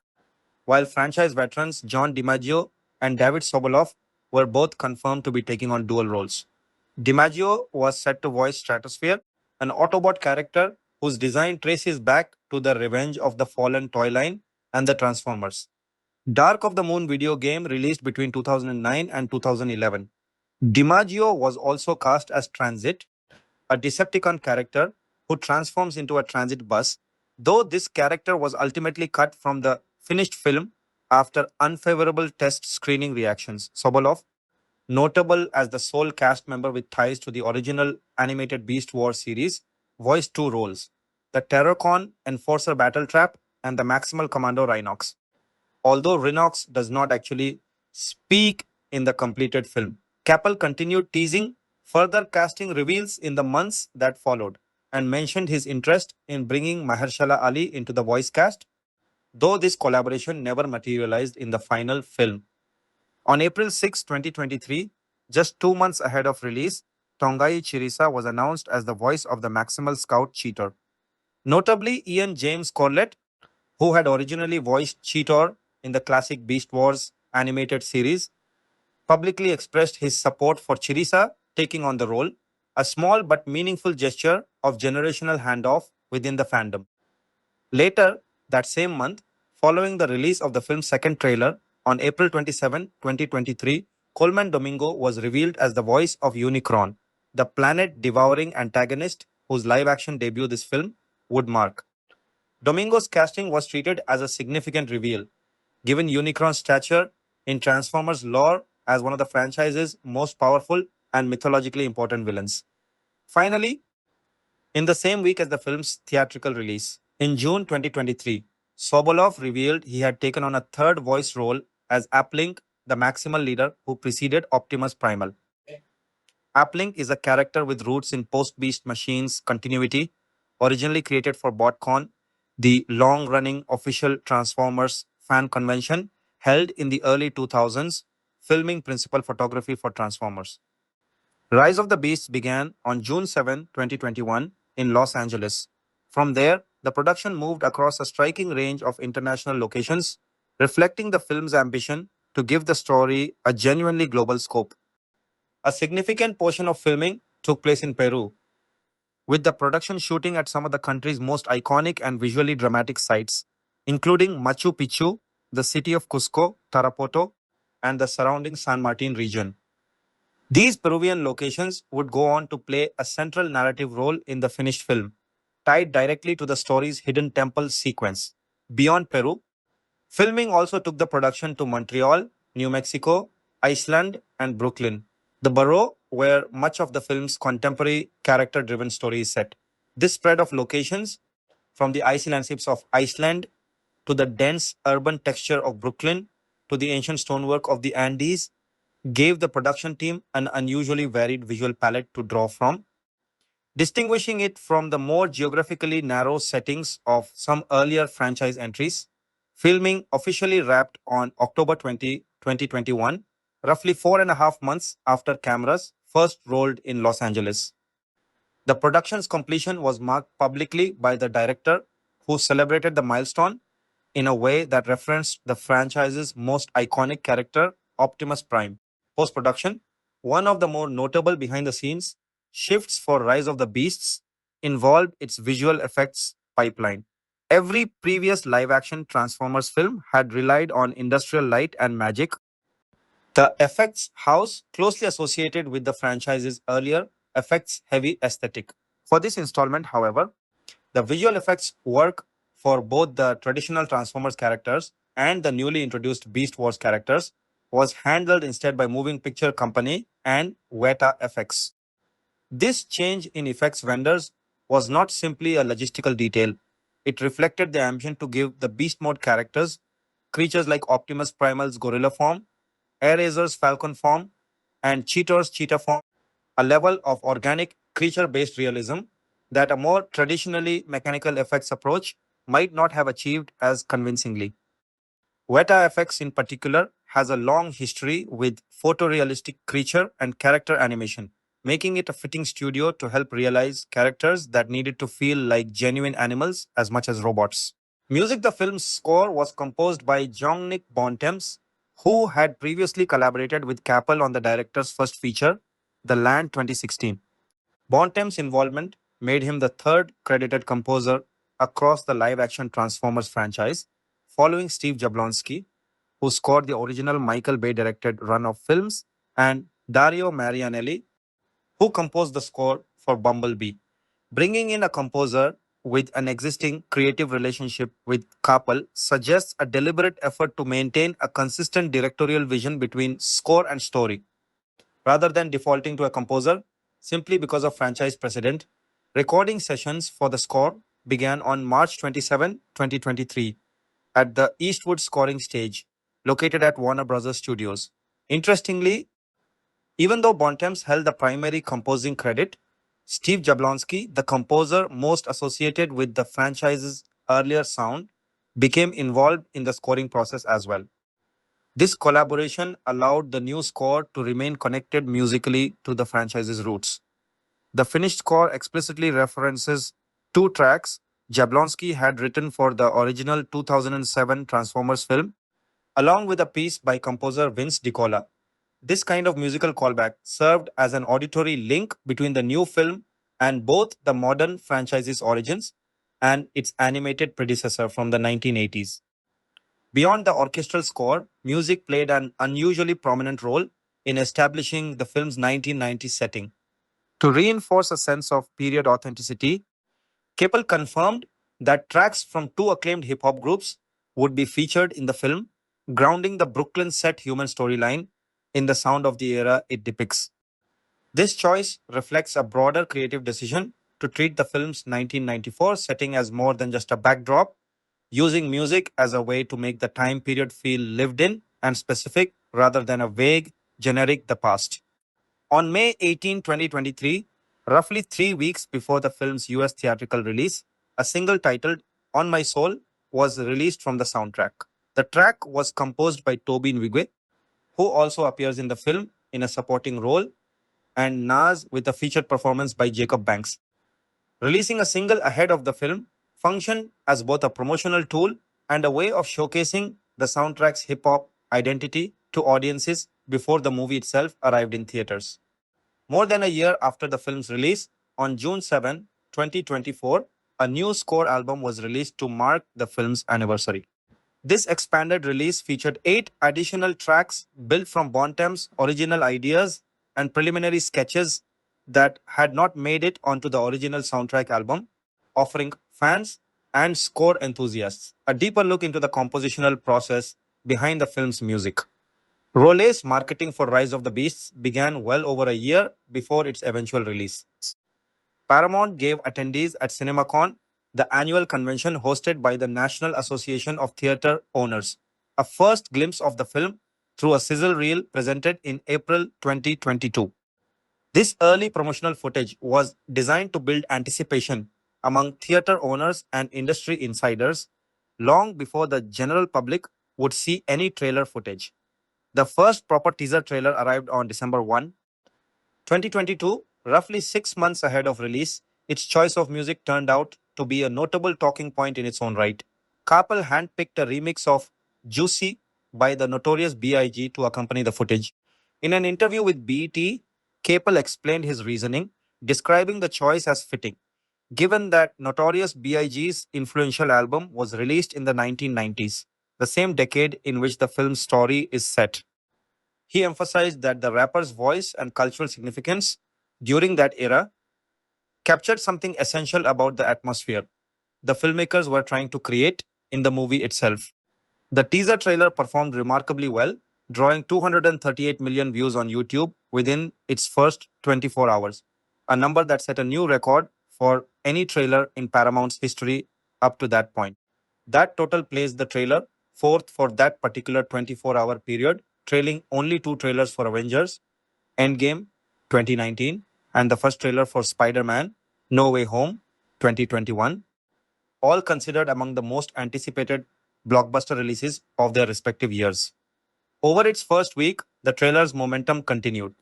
while franchise veterans John DiMaggio and David Sobolov were both confirmed to be taking on dual roles. DiMaggio was set to voice Stratosphere, an Autobot character whose design traces back to the Revenge of the Fallen toy line and the Transformers. Dark of the Moon video game released between 2009 and 2011. DiMaggio was also cast as Transit, a Decepticon character who transforms into a transit bus, though this character was ultimately cut from the finished film after unfavorable test screening reactions. Sobolov, notable as the sole cast member with ties to the original animated Beast Wars series, voiced two roles: the Terrorcon Enforcer Battletrap and the Maximal Commando Rhinox. Although Rhinox does not actually speak in the completed film, Capel continued teasing further casting reveals in the months that followed and mentioned his interest in bringing Mahershala Ali into the voice cast, though this collaboration never materialized in the final film. On April 6, 2023, just 2 months ahead of release, Tongai Chirisa was announced as the voice of the Maximal Scout Cheetor. Notably, Ian James Corlett, who had originally voiced Cheetor in the classic Beast Wars animated series, publicly expressed his support for Chirisa taking on the role, a small but meaningful gesture of generational handoff within the fandom. Later that same month, following the release of the film's second trailer, on April 27, 2023, Coleman Domingo was revealed as the voice of Unicron, the planet-devouring antagonist whose live-action debut this film would mark. Domingo's casting was treated as a significant reveal, given Unicron's stature in Transformers lore as one of the franchise's most powerful and mythologically important villains. Finally, in the same week as the film's theatrical release, in June 2023, Sobolov revealed he had taken on a third voice role as Uplink, the Maximal leader who preceded Optimus Primal. Uplink is a character with roots in post-Beast Machines continuity, originally created for BotCon, the long-running official Transformers fan convention held in the early 2000s, filming principal photography for Transformers. Rise of the Beasts began on June 7, 2021 in Los Angeles. From there, the production moved across a striking range of international locations, reflecting the film's ambition to give the story a genuinely global scope. A significant portion of filming took place in Peru, with the production shooting at some of the country's most iconic and visually dramatic sites, including Machu Picchu, the city of Cusco, Tarapoto, and the surrounding San Martin region. These Peruvian locations would go on to play a central narrative role in the finished film, tied directly to the story's hidden temple sequence. Beyond Peru, filming also took the production to Montreal, New Mexico, Iceland, and Brooklyn, the borough where much of the film's contemporary character-driven story is set. This spread of locations, from the icy landscapes of Iceland to the dense urban texture of Brooklyn to the ancient stonework of the Andes, gave the production team an unusually varied visual palette to draw from. distinguishing it from the more geographically narrow settings of some earlier franchise entries. Filming officially wrapped on October 20, 2021, roughly 4.5 months after cameras first rolled in Los Angeles. The production's completion was marked publicly by the director, who celebrated the milestone in a way that referenced the franchise's most iconic character, Optimus Prime. Post production, one of the more notable behind the scenes shifts for Rise of the Beasts involved its visual effects pipeline. Every previous live action Transformers film had relied on industrial light and magic, the effects house closely associated with the franchise's earlier effects heavy aesthetic. For this installment, however, the visual effects work for both the traditional Transformers characters and the newly introduced Beast Wars characters was handled instead by Moving Picture Company and Weta FX. This change in effects vendors was not simply a logistical detail. It reflected the ambition to give the Beast Mode characters, creatures like Optimus Primal's gorilla form, Airazor's falcon form, and Cheetor's cheetah form, a level of organic creature-based realism that a more traditionally mechanical effects approach might not have achieved as convincingly. Weta FX in particular has a long history with photorealistic creature and character animation, making it a fitting studio to help realize characters that needed to feel like genuine animals as much as robots. Music the film's score was composed by Jean-Nic Bontemps, who had previously collaborated with Capel on the director's first feature, The Land 2016. Bontemps' involvement made him the third credited composer across the live-action Transformers franchise, following Steve Jablonsky, who scored the original Michael Bay-directed run of films, and Dario Marianelli, who composed the score for Bumblebee. Bringing in a composer with an existing creative relationship with Capel suggests a deliberate effort to maintain a consistent directorial vision between score and story. Rather than defaulting to a composer simply because of franchise precedent, recording sessions for the score began on March 27, 2023, at the Eastwood Scoring Stage, located at Warner Bros. Studios. Interestingly, even though Bontemps held the primary composing credit, Steve Jablonsky, the composer most associated with the franchise's earlier sound, became involved in the scoring process as well. This collaboration allowed the new score to remain connected musically to the franchise's roots. The finished score explicitly references two tracks Jablonsky had written for the original 2007 Transformers film, along with a piece by composer Vince DiCola. This kind of musical callback served as an auditory link between the new film and both the modern franchise's origins and its animated predecessor from the 1980s. Beyond the orchestral score, music played an unusually prominent role in establishing the film's 1990s setting. To reinforce a sense of period authenticity, Capel confirmed that tracks from two acclaimed hip hop groups would be featured in the film, grounding the Brooklyn set human storyline in the sound of the era it depicts. This choice reflects a broader creative decision to treat the film's 1994 setting as more than just a backdrop, using music as a way to make the time period feel lived in and specific rather than a vague, generic the past. On May 18, 2023, roughly 3 weeks before the film's US theatrical release, a single titled On My Soul was released from the soundtrack. The track was composed by Toby Nwigwe, who also appears in the film in a supporting role, and Nas with a featured performance by Jacob Banks. Releasing a single ahead of the film functioned as both a promotional tool and a way of showcasing the soundtrack's hip hop identity to audiences before the movie itself arrived in theaters. More than a year after the film's release, on June 7, 2024, a new score album was released to mark the film's anniversary. This expanded release featured 8 additional tracks built from Bontemps' original ideas and preliminary sketches that had not made it onto the original soundtrack album, offering fans and score enthusiasts a deeper look into the compositional process behind the film's music. Rolle's marketing for Rise of the Beasts began well over a year before its eventual release. Paramount gave attendees at CinemaCon, the annual convention hosted by the National Association of Theatre Owners, a first glimpse of the film through a sizzle reel presented in April 2022. This early promotional footage was designed to build anticipation among theater owners and industry insiders long before the general public would see any trailer footage. The first proper teaser trailer arrived on December 1, 2022, roughly 6 months ahead of release. Its choice of music turned out to be a notable talking point in its own right. Kapil handpicked a remix of Juicy by the notorious B.I.G. to accompany the footage. In an interview with BET, Kapil explained his reasoning, describing the choice as fitting, given that Notorious B.I.G.'s influential album was released in the 1990s, the same decade in which the film's story is set. He emphasized that the rapper's voice and cultural significance during that era captured something essential about the atmosphere the filmmakers were trying to create in the movie itself. The teaser trailer performed remarkably well, drawing 238 million views on YouTube within its first 24 hours, a number that set a new record for any trailer in Paramount's history up to that point. That total placed the trailer fourth for that particular 24-hour period, trailing only two trailers for Avengers Endgame 2019 and the first trailer for Spider Man No Way Home 2021, all considered among the most anticipated blockbuster releases of their respective years. Over its first week, the trailer's momentum continued,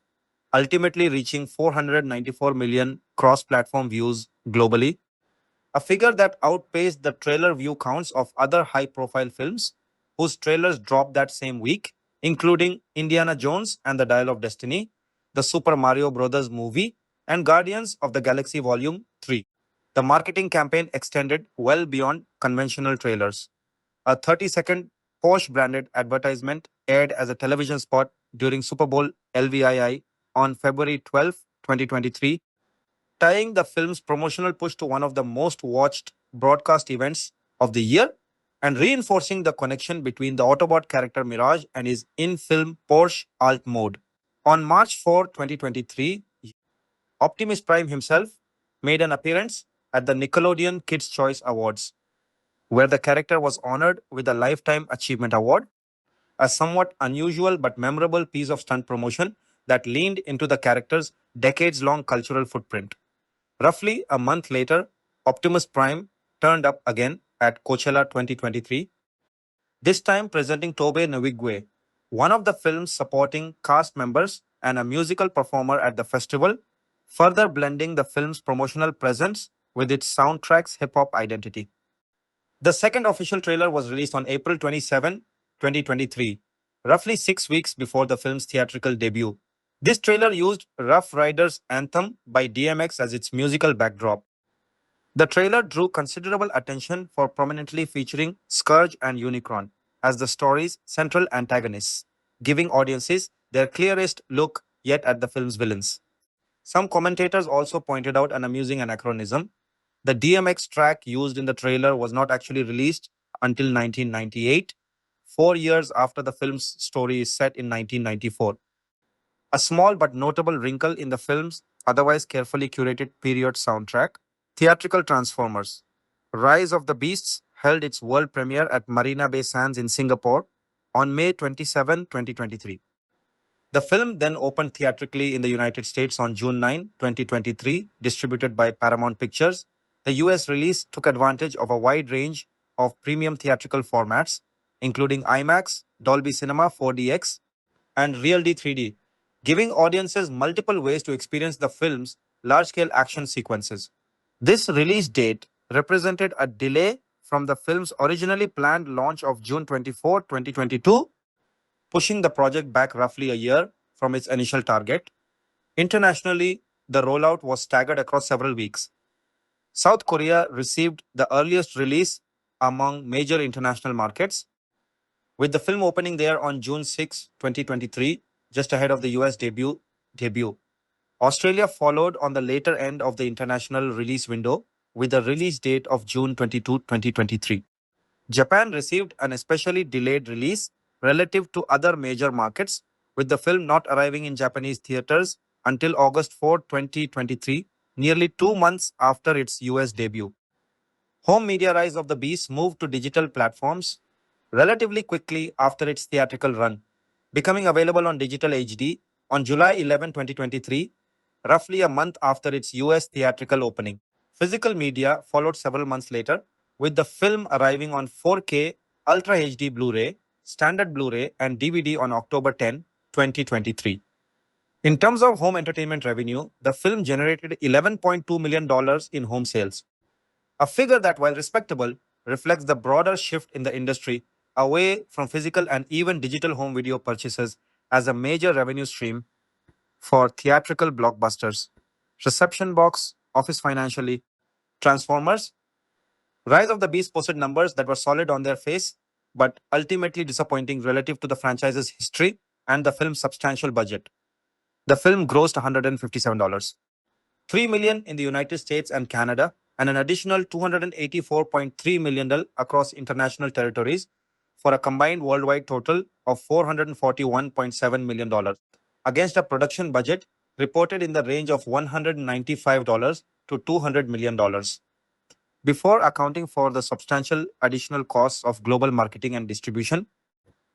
ultimately reaching 494 million cross platform views globally, a figure that outpaced the trailer view counts of other high profile films whose trailers dropped that same week, including Indiana Jones and the Dial of Destiny, the Super Mario Bros. Movie, and Guardians of the Galaxy Volume 3. The marketing campaign extended well beyond conventional trailers. A 30-second Porsche branded advertisement aired as a television spot during Super Bowl LVII on February 12, 2023, tying the film's promotional push to one of the most watched broadcast events of the year and reinforcing the connection between the Autobot character Mirage and his in film Porsche Alt mode. On March 4, 2023, Optimus Prime himself made an appearance at the Nickelodeon Kids' Choice Awards, where the character was honored with a Lifetime Achievement Award, a somewhat unusual but memorable piece of stunt promotion that leaned into the character's decades long cultural footprint. Roughly a month later, Optimus Prime turned up again at Coachella 2023, this time presenting Tobe Nwigwe, one of the film's supporting cast members and a musical performer at the festival, further blending the film's promotional presence with its soundtrack's hip hop identity. The second official trailer was released on April 27, 2023, roughly 6 weeks before the film's theatrical debut. This trailer used Rough Riders' Anthem by DMX as its musical backdrop. The trailer drew considerable attention for prominently featuring Scourge and Unicron as the story's central antagonists, giving audiences their clearest look yet at the film's villains. Some commentators also pointed out an amusing anachronism. The DMX track used in the trailer was not actually released until 1998, 4 years after the film's story is set in 1994. A small but notable wrinkle in the film's otherwise carefully curated period soundtrack. Theatrical Transformers Rise of the Beasts held its world premiere at Marina Bay Sands in Singapore on May 27, 2023. The film then opened theatrically in the United States on June 9, 2023, distributed by Paramount Pictures. The US release took advantage of a wide range of premium theatrical formats, including IMAX, Dolby Cinema 4DX, and RealD 3D, giving audiences multiple ways to experience the film's large-scale action sequences. This release date represented a delay from the film's originally planned launch of June 24, 2022, pushing the project back roughly a year from its initial target. Internationally, the rollout was staggered across several weeks. South Korea received the earliest release among major international markets, with the film opening there on June 6, 2023, just ahead of the US debut. Australia followed on the later end of the international release window with a release date of June 22, 2023. Japan received an especially delayed release relative to other major markets, with the film not arriving in Japanese theaters until August 4, 2023, nearly 2 months after its US debut. Home media Rise of the Beast moved to digital platforms relatively quickly after its theatrical run, becoming available on digital HD on July 11, 2023, roughly a month after its US theatrical opening. Physical media followed several months later, with the film arriving on 4K Ultra HD Blu-ray, Standard Blu-ray, and DVD on October 10, 2023. In terms of home entertainment revenue, the film generated $11.2 million in home sales, a figure that, while respectable, reflects the broader shift in the industry away from physical and even digital home video purchases as a major revenue stream for theatrical blockbusters. Reception box office financially. Transformers. Rise of the Beast posted numbers that were solid on their face, but ultimately disappointing relative to the franchise's history and the film's substantial budget. The film grossed $157. 3 million in the United States and Canada, and an additional $284.3 million across international territories for a combined worldwide total of $441.7 million, against a production budget reported in the range of $195 to $200 million. Before accounting for the substantial additional costs of global marketing and distribution,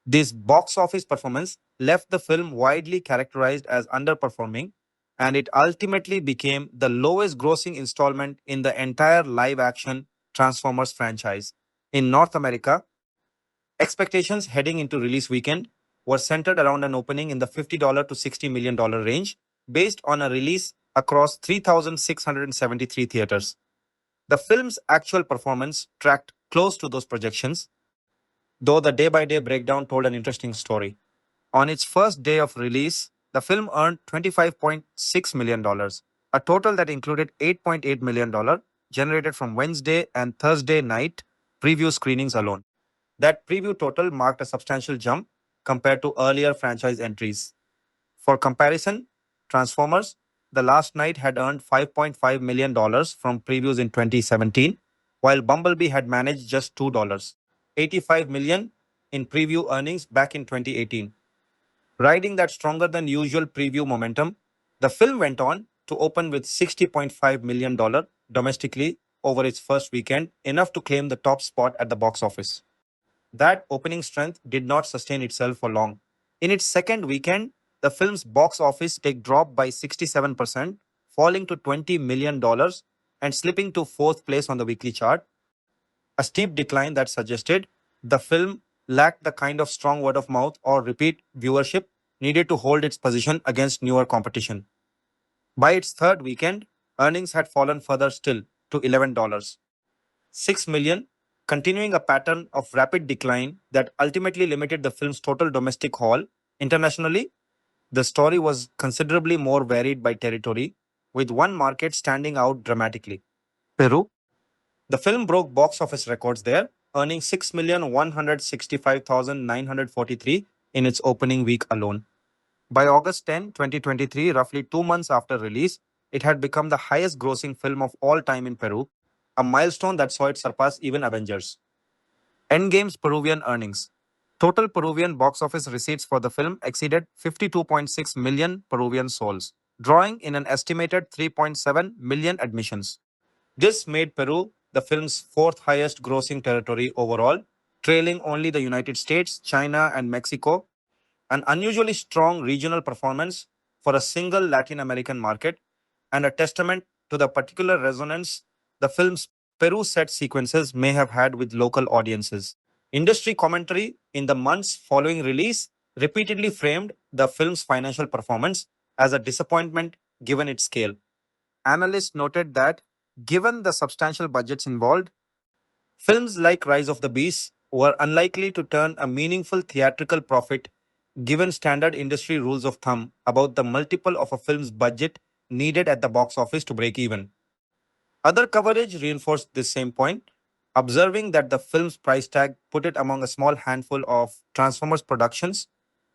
this box office performance left the film widely characterized as underperforming, and it ultimately became the lowest grossing installment in the entire live action Transformers franchise. In North America, expectations heading into release weekend were centered around an opening in the $50 to $60 million range, based on a release across 3,673 theaters. The film's actual performance tracked close to those projections, though the day-by-day breakdown told an interesting story. On its first day of release, the film earned $25.6 million, a total that included $8.8 million generated from Wednesday and Thursday night preview screenings alone. That preview total marked a substantial jump compared to earlier franchise entries. For comparison, Transformers, The Last Night had earned $5.5 million from previews in 2017, while Bumblebee had managed just $2. $85 million in preview earnings back in 2018. Riding that stronger than usual preview momentum, the film went on to open with $60.5 million domestically over its first weekend, enough to claim the top spot at the box office. That opening strength did not sustain itself for long. In its second weekend, the film's box office take dropped by 67%, falling to $20 million and slipping to fourth place on the weekly chart, a steep decline that suggested the film lacked the kind of strong word of mouth or repeat viewership needed to hold its position against newer competition. By its third weekend, earnings had fallen further still to $11. $6 million, continuing a pattern of rapid decline that ultimately limited the film's total domestic haul. Internationally, the story was considerably more varied by territory, with one market standing out dramatically: Peru. The film broke box office records there, earning 6,165,943 in its opening week alone. By August 10, 2023, roughly 2 months after release, it had become the highest grossing film of all time in Peru, a milestone that saw it surpass even Avengers. Endgame's Peruvian earnings. Total Peruvian box office receipts for the film exceeded 52.6 million Peruvian sols, drawing in an estimated 3.7 million admissions. This made Peru the film's fourth highest grossing territory overall, trailing only the United States, China, and Mexico, an unusually strong regional performance for a single Latin American market, and a testament to the particular resonance the film's Peru set sequences may have had with local audiences. Industry commentary in the months following release repeatedly framed the film's financial performance as a disappointment given its scale. Analysts noted that, given the substantial budgets involved, films like Rise of the Beast were unlikely to turn a meaningful theatrical profit given standard industry rules of thumb about the multiple of a film's budget needed at the box office to break even. Other coverage reinforced this same point, observing that the film's price tag put it among a small handful of Transformers productions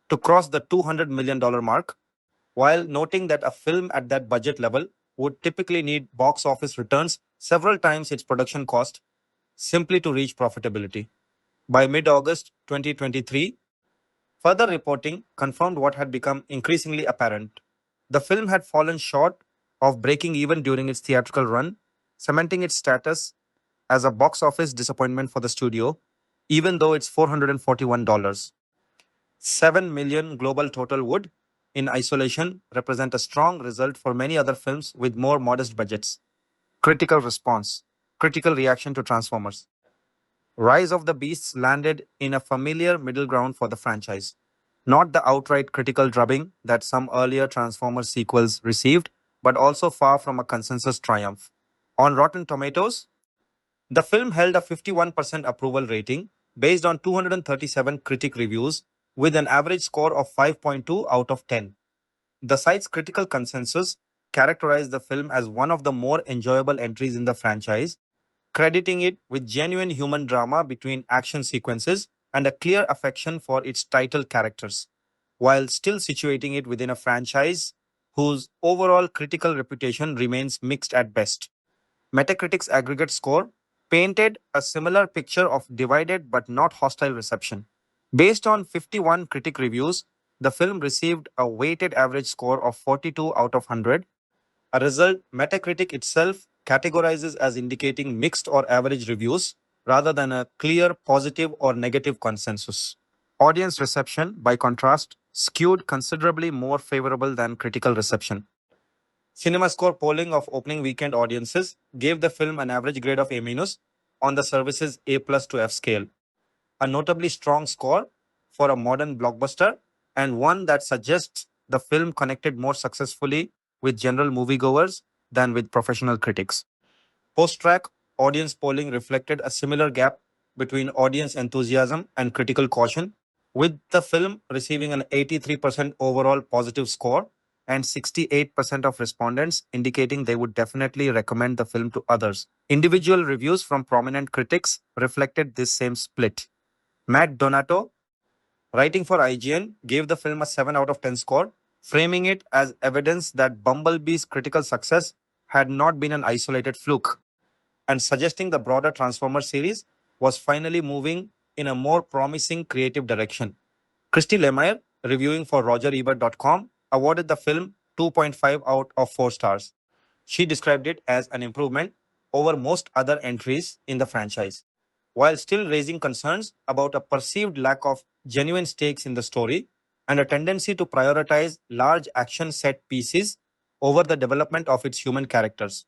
to cross the $200 million mark, while noting that a film at that budget level would typically need box office returns several times its production cost simply to reach profitability. By mid-August 2023, further reporting confirmed what had become increasingly apparent. The film had fallen short of breaking even during its theatrical run, cementing its status as a box office disappointment for the studio, even though its $441, $7 million global total would, in isolation represent a strong result for many other films with more modest budgets. Critical response, critical reaction to Transformers. Rise of the Beasts landed in a familiar middle ground for the franchise. Not the outright critical drubbing that some earlier Transformers sequels received, but also far from a consensus triumph. On Rotten Tomatoes, the film held a 51% approval rating based on 237 critic reviews with an average score of 5.2 out of 10. The site's critical consensus characterized the film as one of the more enjoyable entries in the franchise, crediting it with genuine human drama between action sequences and a clear affection for its title characters, while still situating it within a franchise whose overall critical reputation remains mixed at best. Metacritic's aggregate score painted a similar picture of divided but not hostile reception. Based on 51 critic reviews, the film received a weighted average score of 42 out of 100, a result Metacritic itself categorizes as indicating mixed or average reviews rather than a clear positive or negative consensus. Audience reception, by contrast, skewed considerably more favorable than critical reception. CinemaScore polling of opening weekend audiences gave the film an average grade of A- on the service's A plus to F scale, a notably strong score for a modern blockbuster and one that suggests the film connected more successfully with general moviegoers than with professional critics. Post track audience polling reflected a similar gap between audience enthusiasm and critical caution, with the film receiving an 83% overall positive score and 68% of respondents indicating they would definitely recommend the film to others. Individual reviews from prominent critics reflected this same split. Matt Donato, writing for IGN, gave the film a 7 out of 10 score, framing it as evidence that Bumblebee's critical success had not been an isolated fluke, and suggesting the broader Transformers series was finally moving in a more promising creative direction. Christy Lemire, reviewing for RogerEbert.com, awarded the film 2.5 out of 4 stars. She described it as an improvement over most other entries in the franchise, while still raising concerns about a perceived lack of genuine stakes in the story and a tendency to prioritize large action set pieces over the development of its human characters.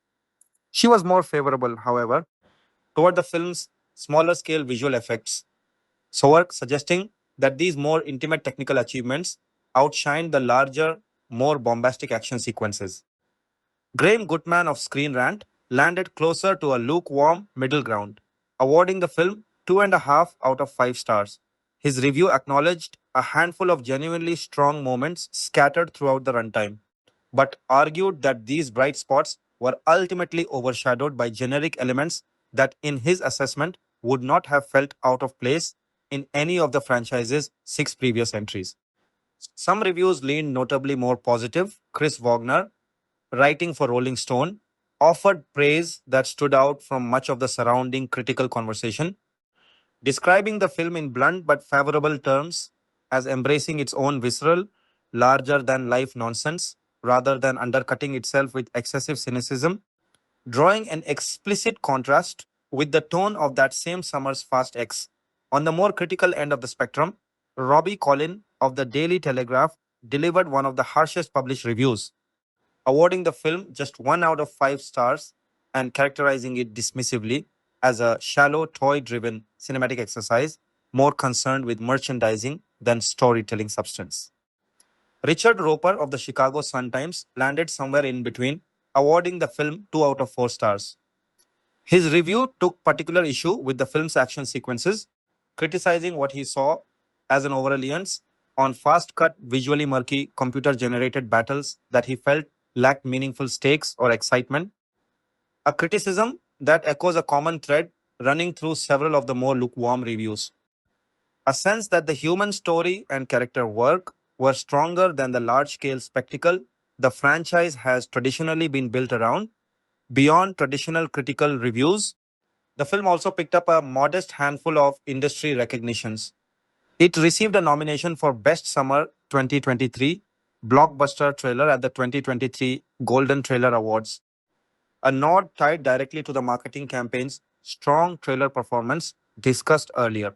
She was more favorable, however, toward the film's smaller scale visual effects, suggesting that these more intimate technical achievements outshined the larger, more bombastic action sequences. Graham Goodman of Screen Rant landed closer to a lukewarm middle ground, awarding the film 2.5 out of 5 stars. His review acknowledged a handful of genuinely strong moments scattered throughout the runtime, but argued that these bright spots were ultimately overshadowed by generic elements that, in his assessment, would not have felt out of place in any of the franchise's 6 previous entries. Some reviews leaned notably more positive. Chris Wagner, writing for Rolling Stone, offered praise that stood out from much of the surrounding critical conversation, describing the film in blunt but favorable terms as embracing its own visceral, larger than life nonsense rather than undercutting itself with excessive cynicism, drawing an explicit contrast with the tone of that same summer's Fast X. On the more critical end of the spectrum, Robbie Collin of the Daily Telegraph delivered one of the harshest published reviews, awarding the film just 1 out of 5 stars and characterizing it dismissively as a shallow, toy driven cinematic exercise more concerned with merchandising than storytelling substance. Richard Roper of the Chicago Sun-Times landed somewhere in between, awarding the film 2 out of 4 stars. His review took particular issue with the film's action sequences, criticizing what he saw as an over-reliance on fast-cut, visually murky, computer-generated battles that he felt lacked meaningful stakes or excitement, a criticism that echoes a common thread running through several of the more lukewarm reviews. A sense that the human story and character work were stronger than the large-scale spectacle the franchise has traditionally been built around. Beyond traditional critical reviews, the film also picked up a modest handful of industry recognitions. It received a nomination for Best Summer 2023 Blockbuster Trailer at the 2023 Golden Trailer Awards, a nod tied directly to the marketing campaign's strong trailer performance discussed earlier.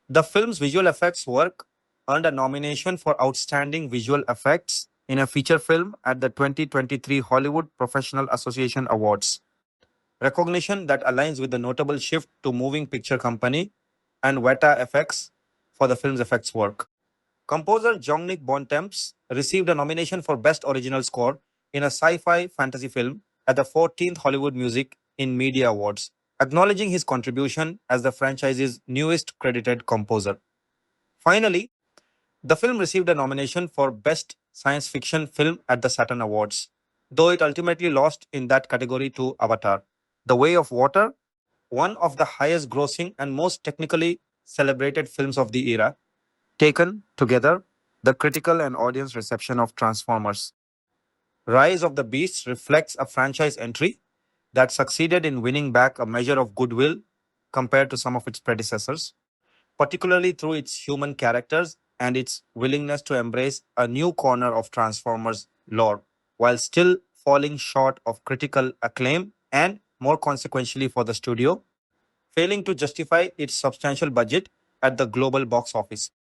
The film's visual effects work earned a nomination for Outstanding Visual Effects in a feature film at the 2023 Hollywood Professional Association Awards. Recognition that aligns with the notable shift to moving picture company and Weta effects for the film's effects work. Composer Jean-Nic Bontemps received a nomination for Best Original Score in a sci-fi fantasy film at the 14th Hollywood Music in Media Awards, acknowledging his contribution as the franchise's newest credited composer. Finally, the film received a nomination for Best Science Fiction Film at the Saturn Awards, though it ultimately lost in that category to Avatar. The Way of Water, one of the highest grossing and most technically celebrated films of the era, taken together, the critical and audience reception of Transformers. Rise of the Beasts reflects a franchise entry that succeeded in winning back a measure of goodwill compared to some of its predecessors, particularly through its human characters and its willingness to embrace a new corner of Transformers lore, while still falling short of critical acclaim and, more consequentially for the studio, failing to justify its substantial budget at the global box office.